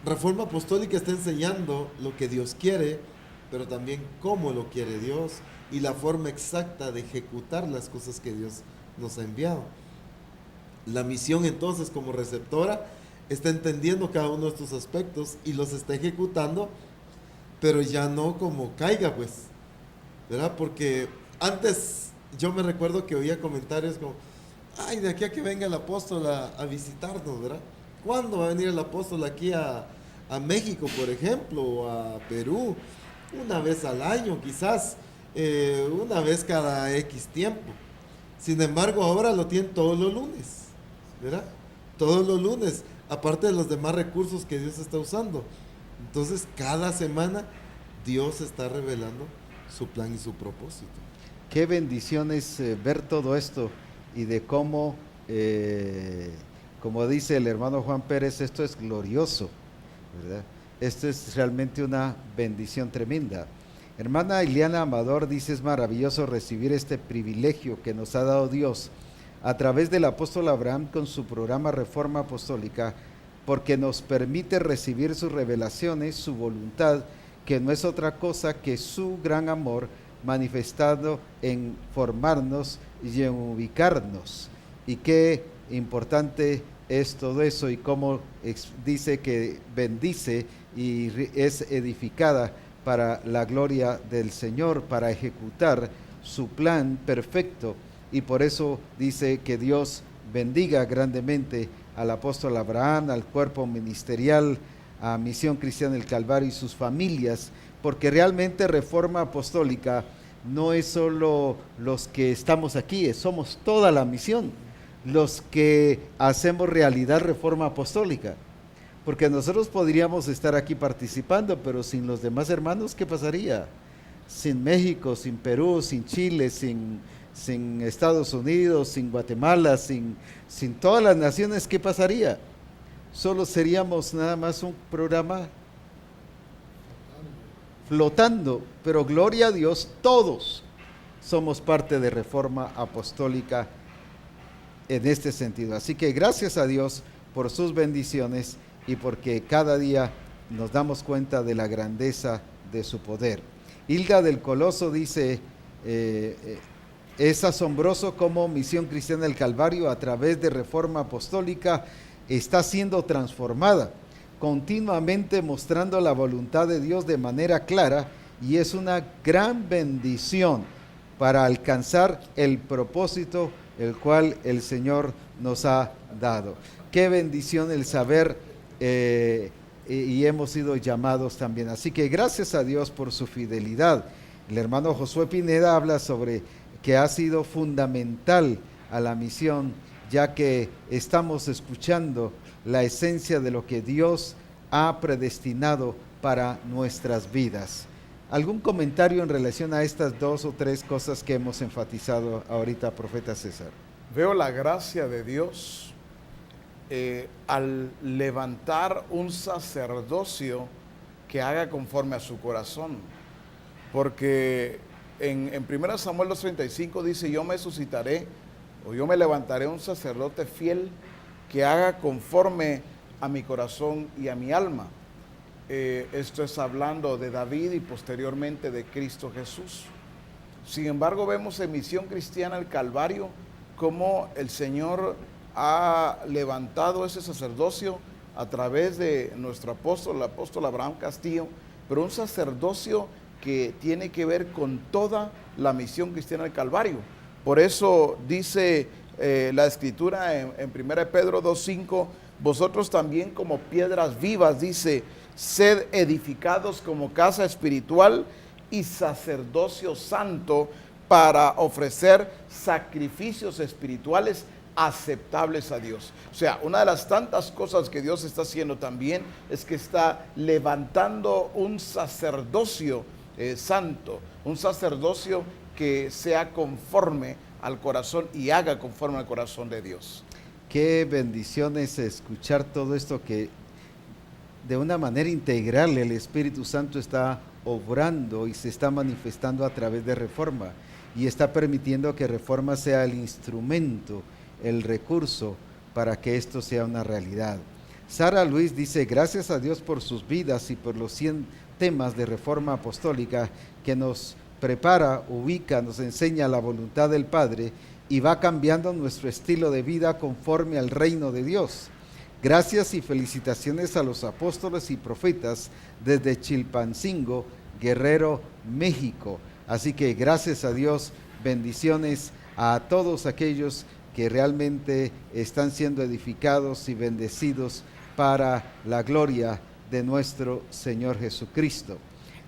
Reforma Apostólica está enseñando lo que Dios quiere, pero también cómo lo quiere Dios y la forma exacta de ejecutar las cosas que Dios nos ha enviado. La misión entonces como receptora está entendiendo cada uno de estos aspectos y los está ejecutando, pero ya no como caiga, pues, ¿verdad? Porque antes yo me recuerdo que oía comentarios como, ay, de aquí a que venga el apóstol a visitarnos, ¿verdad? ¿Cuándo va a venir el apóstol aquí a México, por ejemplo, o a Perú? Una vez al año, quizás, una vez cada X tiempo. Sin embargo, ahora lo tienen todos los lunes, ¿verdad? Todos los lunes, aparte de los demás recursos que Dios está usando. Entonces, cada semana Dios está revelando su plan y su propósito. Qué bendición es ver todo esto y de cómo, como dice el hermano Juan Pérez, esto es glorioso, ¿verdad? Esto es realmente una bendición tremenda. Hermana Ileana Amador dice, es maravilloso recibir este privilegio que nos ha dado Dios a través del apóstol Abraham con su programa Reforma Apostólica, porque nos permite recibir sus revelaciones, su voluntad, que no es otra cosa que su gran amor manifestado en formarnos y en ubicarnos. Y qué importante es todo eso y cómo dice que bendice y es edificada para la gloria del Señor, para ejecutar su plan perfecto. Y por eso dice que Dios bendiga grandemente al apóstol Abraham, al cuerpo ministerial, a Misión Cristiana del Calvario y sus familias, porque realmente Reforma Apostólica no es solo los que estamos aquí, somos toda la misión, los que hacemos realidad Reforma Apostólica. Porque nosotros podríamos estar aquí participando, pero sin los demás hermanos, ¿qué pasaría? Sin México, sin Perú, sin Chile, sin Estados Unidos, sin Guatemala, sin todas las naciones, ¿qué pasaría? Solo seríamos nada más un programa flotando, pero gloria a Dios, todos somos parte de Reforma Apostólica en este sentido. Así que gracias a Dios por sus bendiciones y porque cada día nos damos cuenta de la grandeza de su poder. Hilda del Coloso dice, es asombroso cómo Misión Cristiana del Calvario a través de Reforma Apostólica está siendo transformada, continuamente mostrando la voluntad de Dios de manera clara, y es una gran bendición para alcanzar el propósito el cual el Señor nos ha dado. Qué bendición el saber y hemos sido llamados también. Así que gracias a Dios por su fidelidad. El hermano Josué Pineda habla sobre que ha sido fundamental a la misión, ya que estamos escuchando la esencia de lo que Dios ha predestinado para nuestras vidas. ¿Algún comentario en relación a estas dos o tres cosas que hemos enfatizado ahorita, profeta César? Veo la gracia de Dios al levantar un sacerdocio que haga conforme a su corazón. Porque en 1 Samuel 2:35 dice, yo me suscitaré o yo me levantaré un sacerdote fiel que haga conforme a mi corazón y a mi alma. Esto es hablando de David y posteriormente de Cristo Jesús. Sin embargo, vemos en Misión Cristiana del Calvario cómo el Señor ha levantado ese sacerdocio a través de nuestro apóstol, el apóstol Abraham Castillo, pero un sacerdocio que tiene que ver con toda la Misión Cristiana del Calvario. Por eso dice la Escritura en 1 Pedro 2:5, vosotros también como piedras vivas, dice, sed edificados como casa espiritual y sacerdocio santo para ofrecer sacrificios espirituales aceptables a Dios. O sea, una de las tantas cosas que Dios está haciendo también es que está levantando un sacerdocio santo, un sacerdocio que sea conforme al corazón y haga conforme al corazón de Dios. Qué bendición es escuchar todo esto, que de una manera integral el Espíritu Santo está obrando y se está manifestando a través de Reforma, y está permitiendo que Reforma sea el instrumento, el recurso para que esto sea una realidad. Sara Luis dice, gracias a Dios por sus vidas y por los temas de Reforma Apostólica que nos prepara, ubica, nos enseña la voluntad del Padre y va cambiando nuestro estilo de vida conforme al reino de Dios. Gracias y felicitaciones a los apóstoles y profetas desde Chilpancingo, Guerrero, México. Así que gracias a Dios, bendiciones a todos aquellos que realmente están siendo edificados y bendecidos para la gloria de nuestro Señor Jesucristo.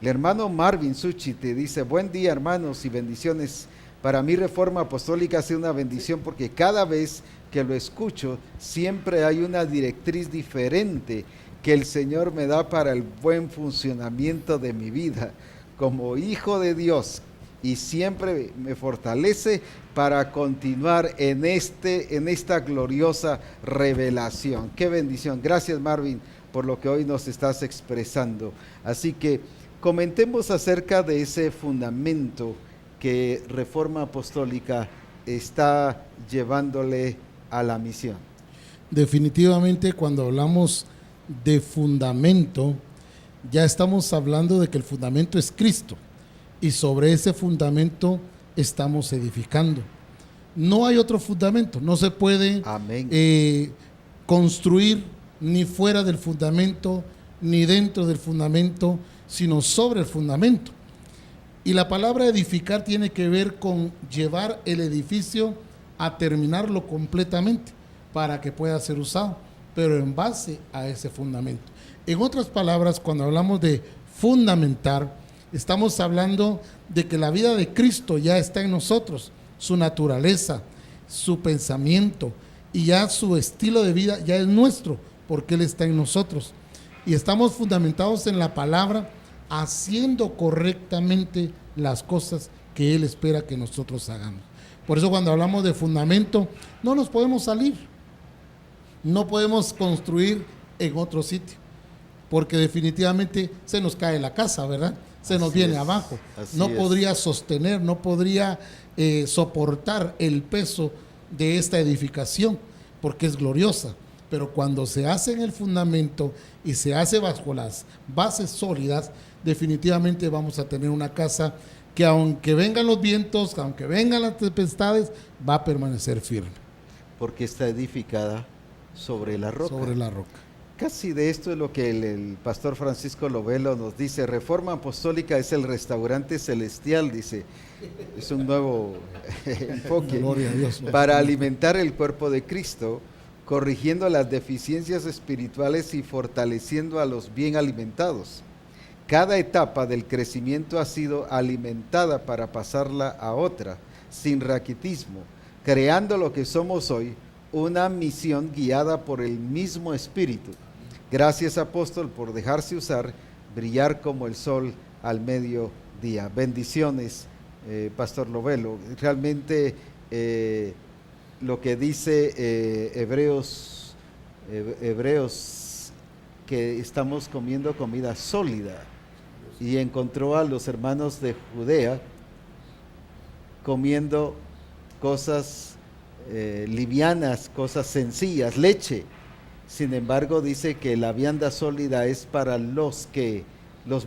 El hermano Marvin Suchi te dice: buen día, hermanos, y bendiciones. Para mí Reforma Apostólica ha sido una bendición porque cada vez que lo escucho siempre hay una directriz diferente que el Señor me da para el buen funcionamiento de mi vida como hijo de Dios, y siempre me fortalece para continuar en esta gloriosa revelación. Qué bendición. Gracias, Marvin, por lo que hoy nos estás expresando. Así que comentemos acerca de ese fundamento que Reforma Apostólica está llevándole a la misión. Definitivamente, cuando hablamos de fundamento, ya estamos hablando de que el fundamento es Cristo, y sobre ese fundamento estamos edificando. No hay otro fundamento, no se puede construir ni fuera del fundamento, ni dentro del fundamento, sino sobre el fundamento. Y la palabra edificar tiene que ver con llevar el edificio a terminarlo completamente para que pueda ser usado, pero en base a ese fundamento. En otras palabras, cuando hablamos de fundamentar, estamos hablando de que la vida de Cristo ya está en nosotros, su naturaleza, su pensamiento y ya su estilo de vida ya es nuestro, porque Él está en nosotros. Y estamos fundamentados en la palabra, haciendo correctamente las cosas que Él espera que nosotros hagamos. Por eso cuando hablamos de fundamento, no nos podemos salir, no podemos construir en otro sitio, porque definitivamente se nos cae la casa, ¿verdad? Se nos viene abajo, no podría sostener, no podría soportar el peso de esta edificación, porque es gloriosa. Pero cuando se hace en el fundamento y se hace bajo las bases sólidas, definitivamente vamos a tener una casa que, aunque vengan los vientos, aunque vengan las tempestades, va a permanecer firme. Porque está edificada sobre la roca. Sobre la roca. Casi de esto es lo que el pastor Francisco Lovelo nos dice. Reforma Apostólica es el restaurante celestial, dice. Es un nuevo enfoque. Gloria a Dios. Para alimentar el cuerpo de Cristo, corrigiendo las deficiencias espirituales y fortaleciendo a los bien alimentados. Cada etapa del crecimiento ha sido alimentada para pasarla a otra, sin raquitismo, creando lo que somos hoy, una misión guiada por el mismo Espíritu. Gracias, apóstol, por dejarse usar, brillar como el sol al mediodía. Bendiciones, pastor Lovelo. Realmente lo que dice Hebreos, que estamos comiendo comida sólida, y encontró a los hermanos de Judea comiendo cosas livianas, cosas sencillas, leche. Sin embargo, dice que la vianda sólida es para los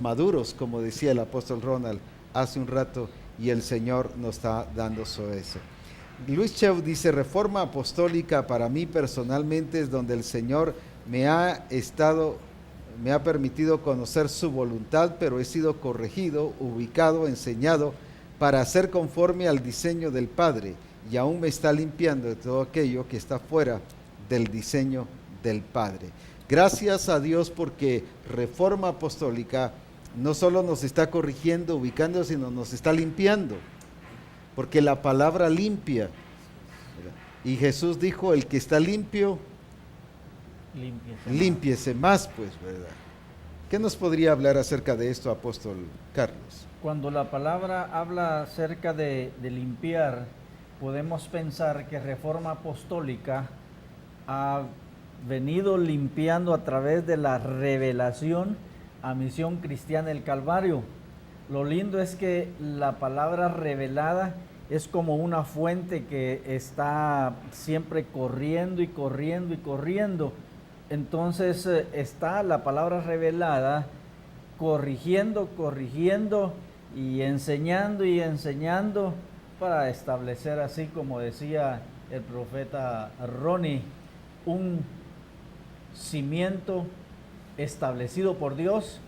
maduros, como decía el apóstol Ronald hace un rato, y el Señor nos está dando eso. Luis Cheu dice: Reforma Apostólica para mí personalmente es donde el Señor me ha permitido conocer su voluntad, pero he sido corregido, ubicado, enseñado para hacer conforme al diseño del Padre, y aún me está limpiando de todo aquello que está fuera del diseño del Padre. Gracias a Dios, porque Reforma Apostólica no solo nos está corrigiendo, ubicando, sino nos está limpiando, porque la palabra limpia. Y Jesús dijo: el que está limpio, límpiese más, pues, ¿verdad? ¿Qué nos podría hablar acerca de esto, apóstol Carlos? Cuando la palabra habla acerca de limpiar, podemos pensar que Reforma Apostólica ha venido limpiando a través de la revelación a Misión Cristiana del Calvario. Lo lindo es que la palabra revelada es como una fuente que está siempre corriendo y corriendo y corriendo. Entonces está la palabra revelada corrigiendo y enseñando para establecer, así como decía el profeta Ronnie, un cimiento establecido por Dios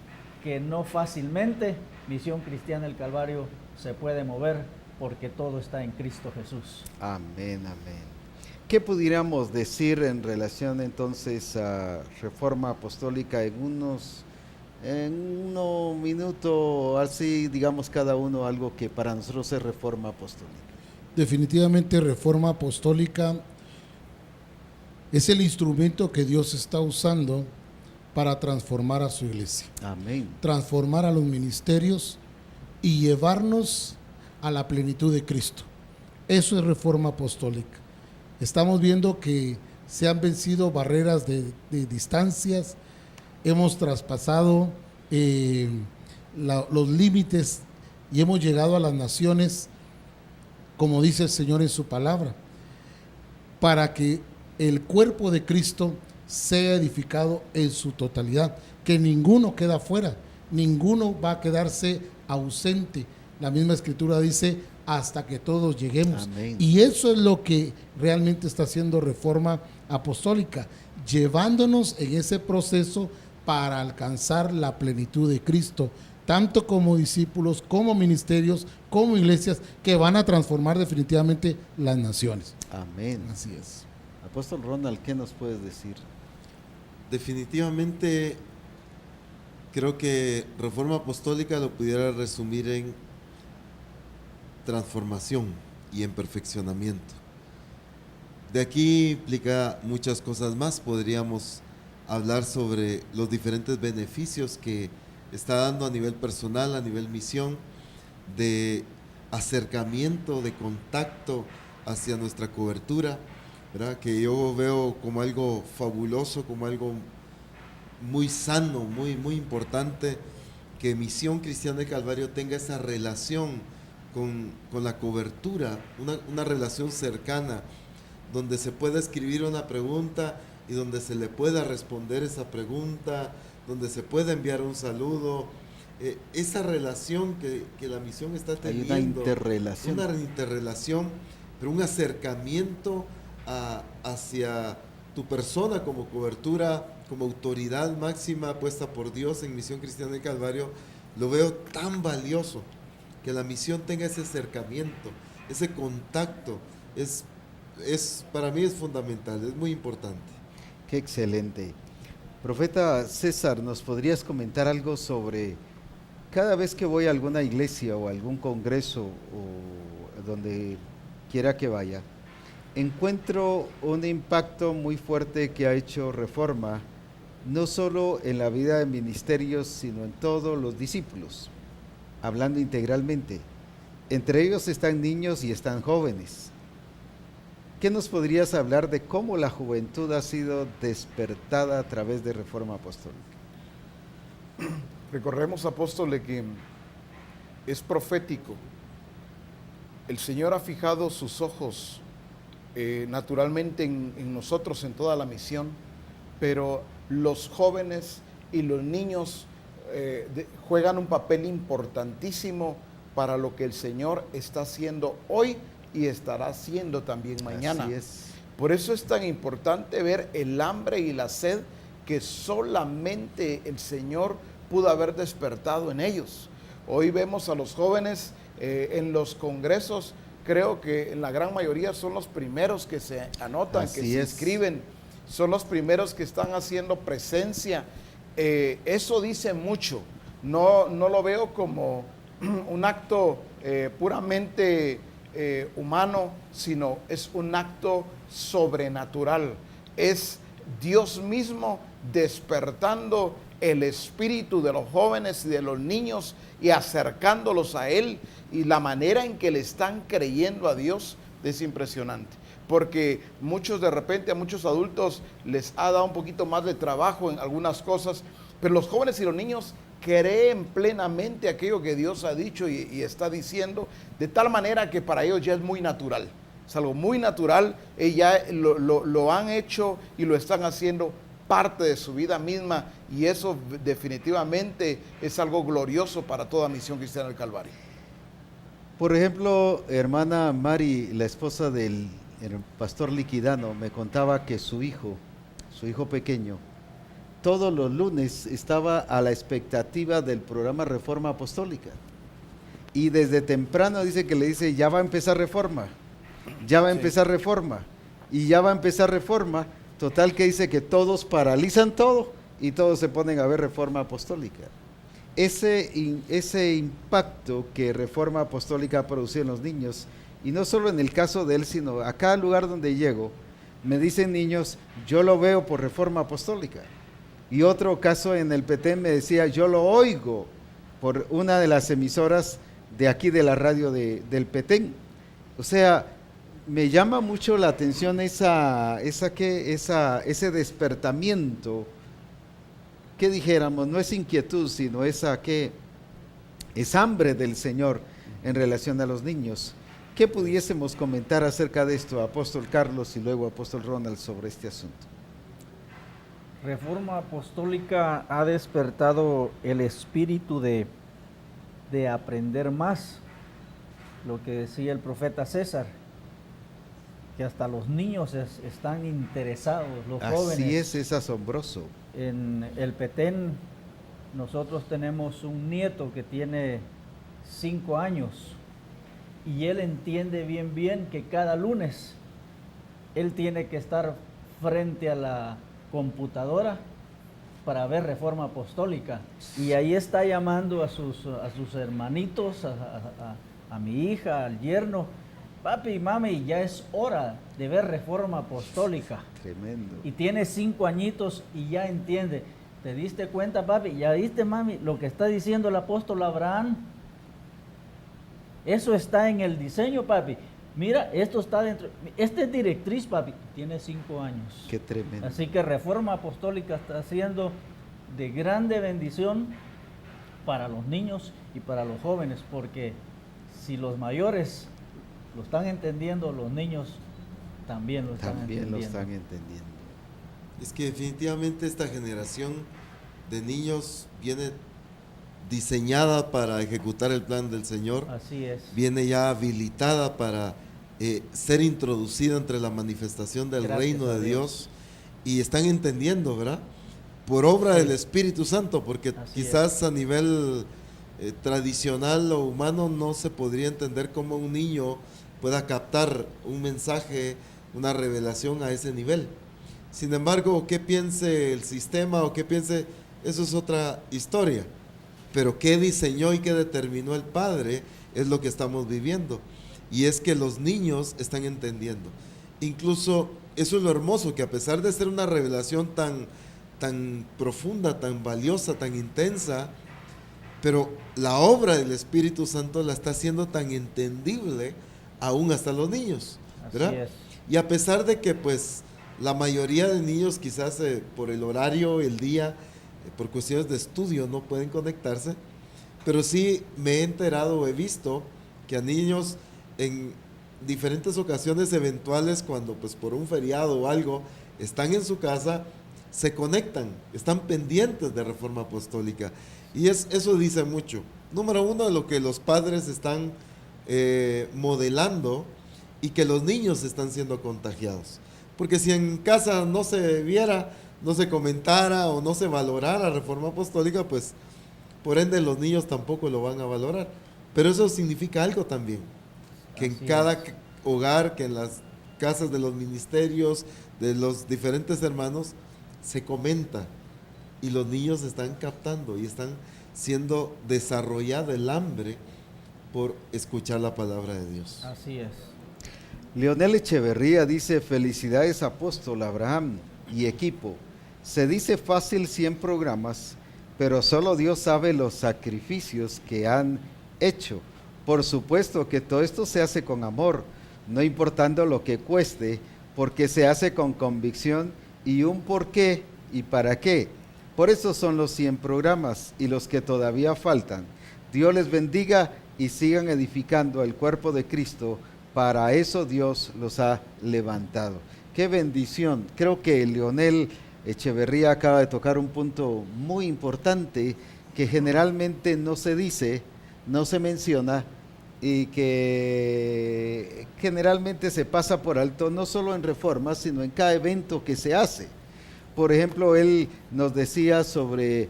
que no fácilmente Misión Cristiana del Calvario se puede mover, porque todo está en Cristo Jesús. Amén, amén. ¿Qué pudiéramos decir en relación entonces a Reforma Apostólica en un minuto, así digamos cada uno algo que para nosotros es Reforma Apostólica? Definitivamente Reforma Apostólica es el instrumento que Dios está usando para transformar a su iglesia. Amén. Transformar a los ministerios y llevarnos a la plenitud de Cristo. Eso es Reforma Apostólica. Estamos viendo que se han vencido barreras de distancias, hemos traspasado los límites y hemos llegado a las naciones, como dice el Señor en su palabra, para que el cuerpo de Cristo sea edificado en su totalidad, que ninguno queda fuera, ninguno va a quedarse ausente. La misma Escritura dice, hasta que todos lleguemos. Amén. Y eso es lo que realmente está haciendo Reforma Apostólica, llevándonos en ese proceso para alcanzar la plenitud de Cristo, tanto como discípulos, como ministerios, como iglesias, que van a transformar definitivamente las naciones. Amén. Así es. Apóstol Ronald, ¿qué nos puedes decir? Definitivamente creo que Reforma Apostólica lo pudiera resumir en transformación y en perfeccionamiento. De aquí implica muchas cosas más. Podríamos hablar sobre los diferentes beneficios que está dando a nivel personal, a nivel misión, de acercamiento, de contacto hacia nuestra cobertura, ¿verdad? Que yo veo como algo fabuloso, como algo muy sano, muy importante, que Misión Cristiana del Calvario tenga esa relación con la cobertura, una relación cercana, donde se pueda escribir una pregunta y donde se le pueda responder esa pregunta, donde se pueda enviar un saludo. Esa relación que la misión está teniendo. Hay una interrelación. Una interrelación, pero un acercamiento hacia tu persona como cobertura, como autoridad máxima puesta por Dios en Misión Cristiana del Calvario. Lo veo tan valioso, que la misión tenga ese acercamiento, ese contacto. Para mí es fundamental, es muy importante. Qué excelente. Profeta César, ¿nos podrías comentar algo sobre cada vez que voy a alguna iglesia o algún congreso o donde quiera que vaya, encuentro un impacto muy fuerte que ha hecho Reforma, no solo en la vida de ministerios, sino en todos los discípulos, hablando integralmente? Entre ellos están niños y están jóvenes. ¿Qué nos podrías hablar de cómo la juventud ha sido despertada a través de Reforma Apostólica? Recordemos, apóstol, que es profético. El Señor ha fijado sus ojos naturalmente en nosotros, en toda la misión, pero los jóvenes y los niños juegan un papel importantísimo para lo que el Señor está haciendo hoy y estará haciendo también mañana. Así es. Por eso es tan importante ver el hambre y la sed que solamente el Señor pudo haber despertado en ellos. Hoy vemos a los jóvenes en los congresos, creo que en la gran mayoría son los primeros que se anotan, Así que se es. inscriben, son los primeros que están haciendo presencia. Eso dice mucho. No lo veo como un acto puramente humano, sino es un acto sobrenatural. Es Dios mismo despertando el espíritu de los jóvenes y de los niños y acercándolos a Él, y la manera en que le están creyendo a Dios es impresionante, porque de repente a muchos adultos les ha dado un poquito más de trabajo en algunas cosas, pero los jóvenes y los niños creen plenamente aquello que Dios ha dicho y está diciendo, de tal manera que para ellos ya es muy natural. Es algo muy natural, ya lo han hecho y lo están haciendo parte de su vida misma, y eso definitivamente es algo glorioso para toda Misión Cristiana del Calvario. Por ejemplo, hermana Mari, la esposa del pastor Liquidano, me contaba que su hijo pequeño, todos los lunes estaba a la expectativa del programa Reforma Apostólica. Y desde temprano dice que le dice, ya va a empezar Reforma, ya va a empezar Reforma, y ya va a empezar Reforma. Total que dice que todos paralizan todo y todos se ponen a ver Reforma Apostólica. Ese impacto que Reforma Apostólica ha producido en los niños, y no solo en el caso de él, sino a cada lugar donde llego, me dicen niños, yo lo veo por Reforma Apostólica. Y otro caso en el Petén me decía, yo lo oigo por una de las emisoras de aquí de la radio del Petén. O sea, me llama mucho la atención ese despertamiento, que dijéramos, no es inquietud, sino es hambre del Señor en relación a los niños. ¿Qué pudiésemos comentar acerca de esto, Apóstol Carlos y luego Apóstol Ronald, sobre este asunto? Reforma Apostólica ha despertado el espíritu de aprender más, lo que decía el profeta César, que hasta los niños están interesados, los jóvenes. Así es asombroso. En el Petén nosotros tenemos un nieto que tiene 5 años y él entiende bien que cada lunes él tiene que estar frente a la computadora para ver Reforma Apostólica, y ahí está llamando a sus hermanitos, a mi hija, al yerno: papi, mami, ya es hora de ver Reforma Apostólica. Tremendo. Y tiene 5 añitos y ya entiende. ¿Te diste cuenta, papi? ¿Ya viste, mami, lo que está diciendo el apóstol Abraham? Eso está en el diseño, papi. Mira, esto está dentro. Esta es directriz, papi. Tiene 5 años. Qué tremendo. Así que Reforma Apostólica está siendo de grande bendición para los niños y para los jóvenes, porque si los mayores lo están entendiendo, los niños también lo están entendiendo. Es que definitivamente esta generación de niños viene diseñada para ejecutar el plan del Señor. Así es. Viene ya habilitada para ser introducida entre la manifestación del reino de Dios, y están entendiendo, ¿verdad? Por obra del Espíritu Santo, porque quizás a nivel tradicional o humano no se podría entender cómo un niño pueda captar un mensaje, una revelación a ese nivel. Sin embargo, ¿qué piense el sistema o qué piense? Eso es otra historia. Pero qué diseñó y qué determinó el Padre es lo que estamos viviendo. Y es que los niños están entendiendo. Incluso eso es lo hermoso, que a pesar de ser una revelación tan profunda, tan valiosa, tan intensa, pero la obra del Espíritu Santo la está haciendo tan entendible aún hasta los niños, ¿verdad? Así es. Y a pesar de que pues la mayoría de niños quizás por el horario, el día, por cuestiones de estudio no pueden conectarse, pero sí me he enterado o he visto que a niños en diferentes ocasiones eventuales, cuando pues por un feriado o algo están en su casa, se conectan, están pendientes de Reforma Apostólica, y eso dice mucho. Número uno, de lo que los padres están modelando, y que los niños están siendo contagiados, porque si en casa no se viera, no se comentara o no se valorara Reforma Apostólica, pues por ende los niños tampoco lo van a valorar. Pero eso significa algo también, que en cada hogar, que en las casas de los ministerios, de los diferentes hermanos, se comenta, y los niños están captando y están siendo desarrollada el hambre por escuchar la palabra de Dios. Así es. Leonel Echeverría dice: felicidades apóstol Abraham y equipo. Se dice fácil 100 programas, pero solo Dios sabe los sacrificios que han hecho. Por supuesto que todo esto se hace con amor, no importando lo que cueste, porque se hace con convicción y un por qué y para qué. Por eso son los 100 programas y los que todavía faltan. Dios les bendiga y sigan edificando el cuerpo de Cristo. Para eso Dios los ha levantado. ¡Qué bendición! Creo que Leonel Echeverría acaba de tocar un punto muy importante que generalmente no se dice, no se menciona y que generalmente se pasa por alto, no solo en Reforma, sino en cada evento que se hace. Por ejemplo, él nos decía sobre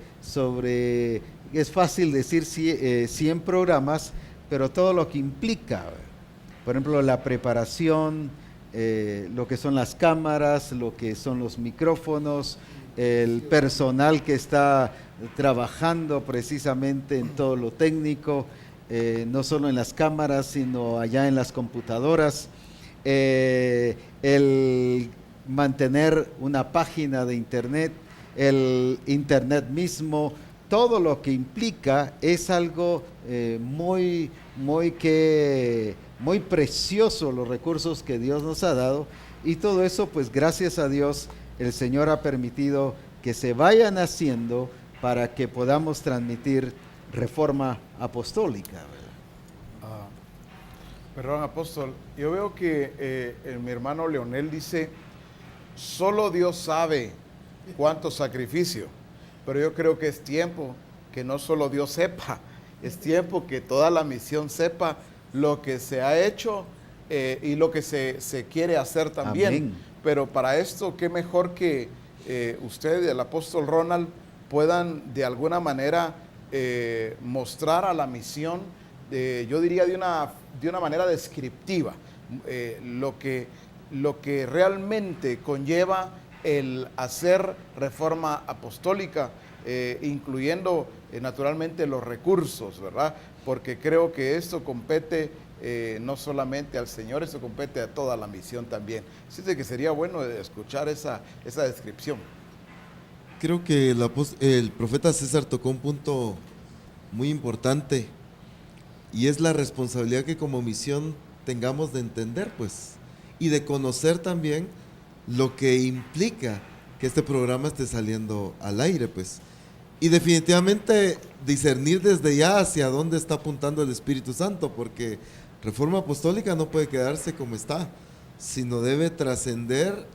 es fácil decir 100 programas, pero todo lo que implica, por ejemplo, la preparación, lo que son las cámaras, lo que son los micrófonos, el personal que está trabajando precisamente en todo lo técnico, no solo en las cámaras, sino allá en las computadoras, el mantener una página de internet, el internet mismo, todo lo que implica es algo muy precioso, los recursos que Dios nos ha dado, y todo eso, pues gracias a Dios, el Señor ha permitido que se vayan haciendo para que podamos transmitir Reforma Apostólica. Perdón, apóstol, yo veo que mi hermano Leonel dice, solo Dios sabe cuánto sacrificio, pero yo creo que es tiempo que no solo Dios sepa, es tiempo que toda la misión sepa lo que se ha hecho y lo que se quiere hacer también. Amén. Pero para esto, qué mejor que usted y el apóstol Ronald puedan de alguna manera mostrar a la misión, yo diría de una manera descriptiva, lo que realmente conlleva el hacer Reforma Apostólica, incluyendo naturalmente los recursos, ¿verdad? Porque creo que esto compete no solamente al Señor, esto compete a toda la misión también. Así que sería bueno escuchar esa descripción. Creo que el profeta César tocó un punto muy importante y es la responsabilidad que como misión tengamos de entender, pues, y de conocer también lo que implica que este programa esté saliendo al aire, pues, y definitivamente discernir desde ya hacia dónde está apuntando el Espíritu Santo, porque Reforma Apostólica no puede quedarse como está, sino debe trascender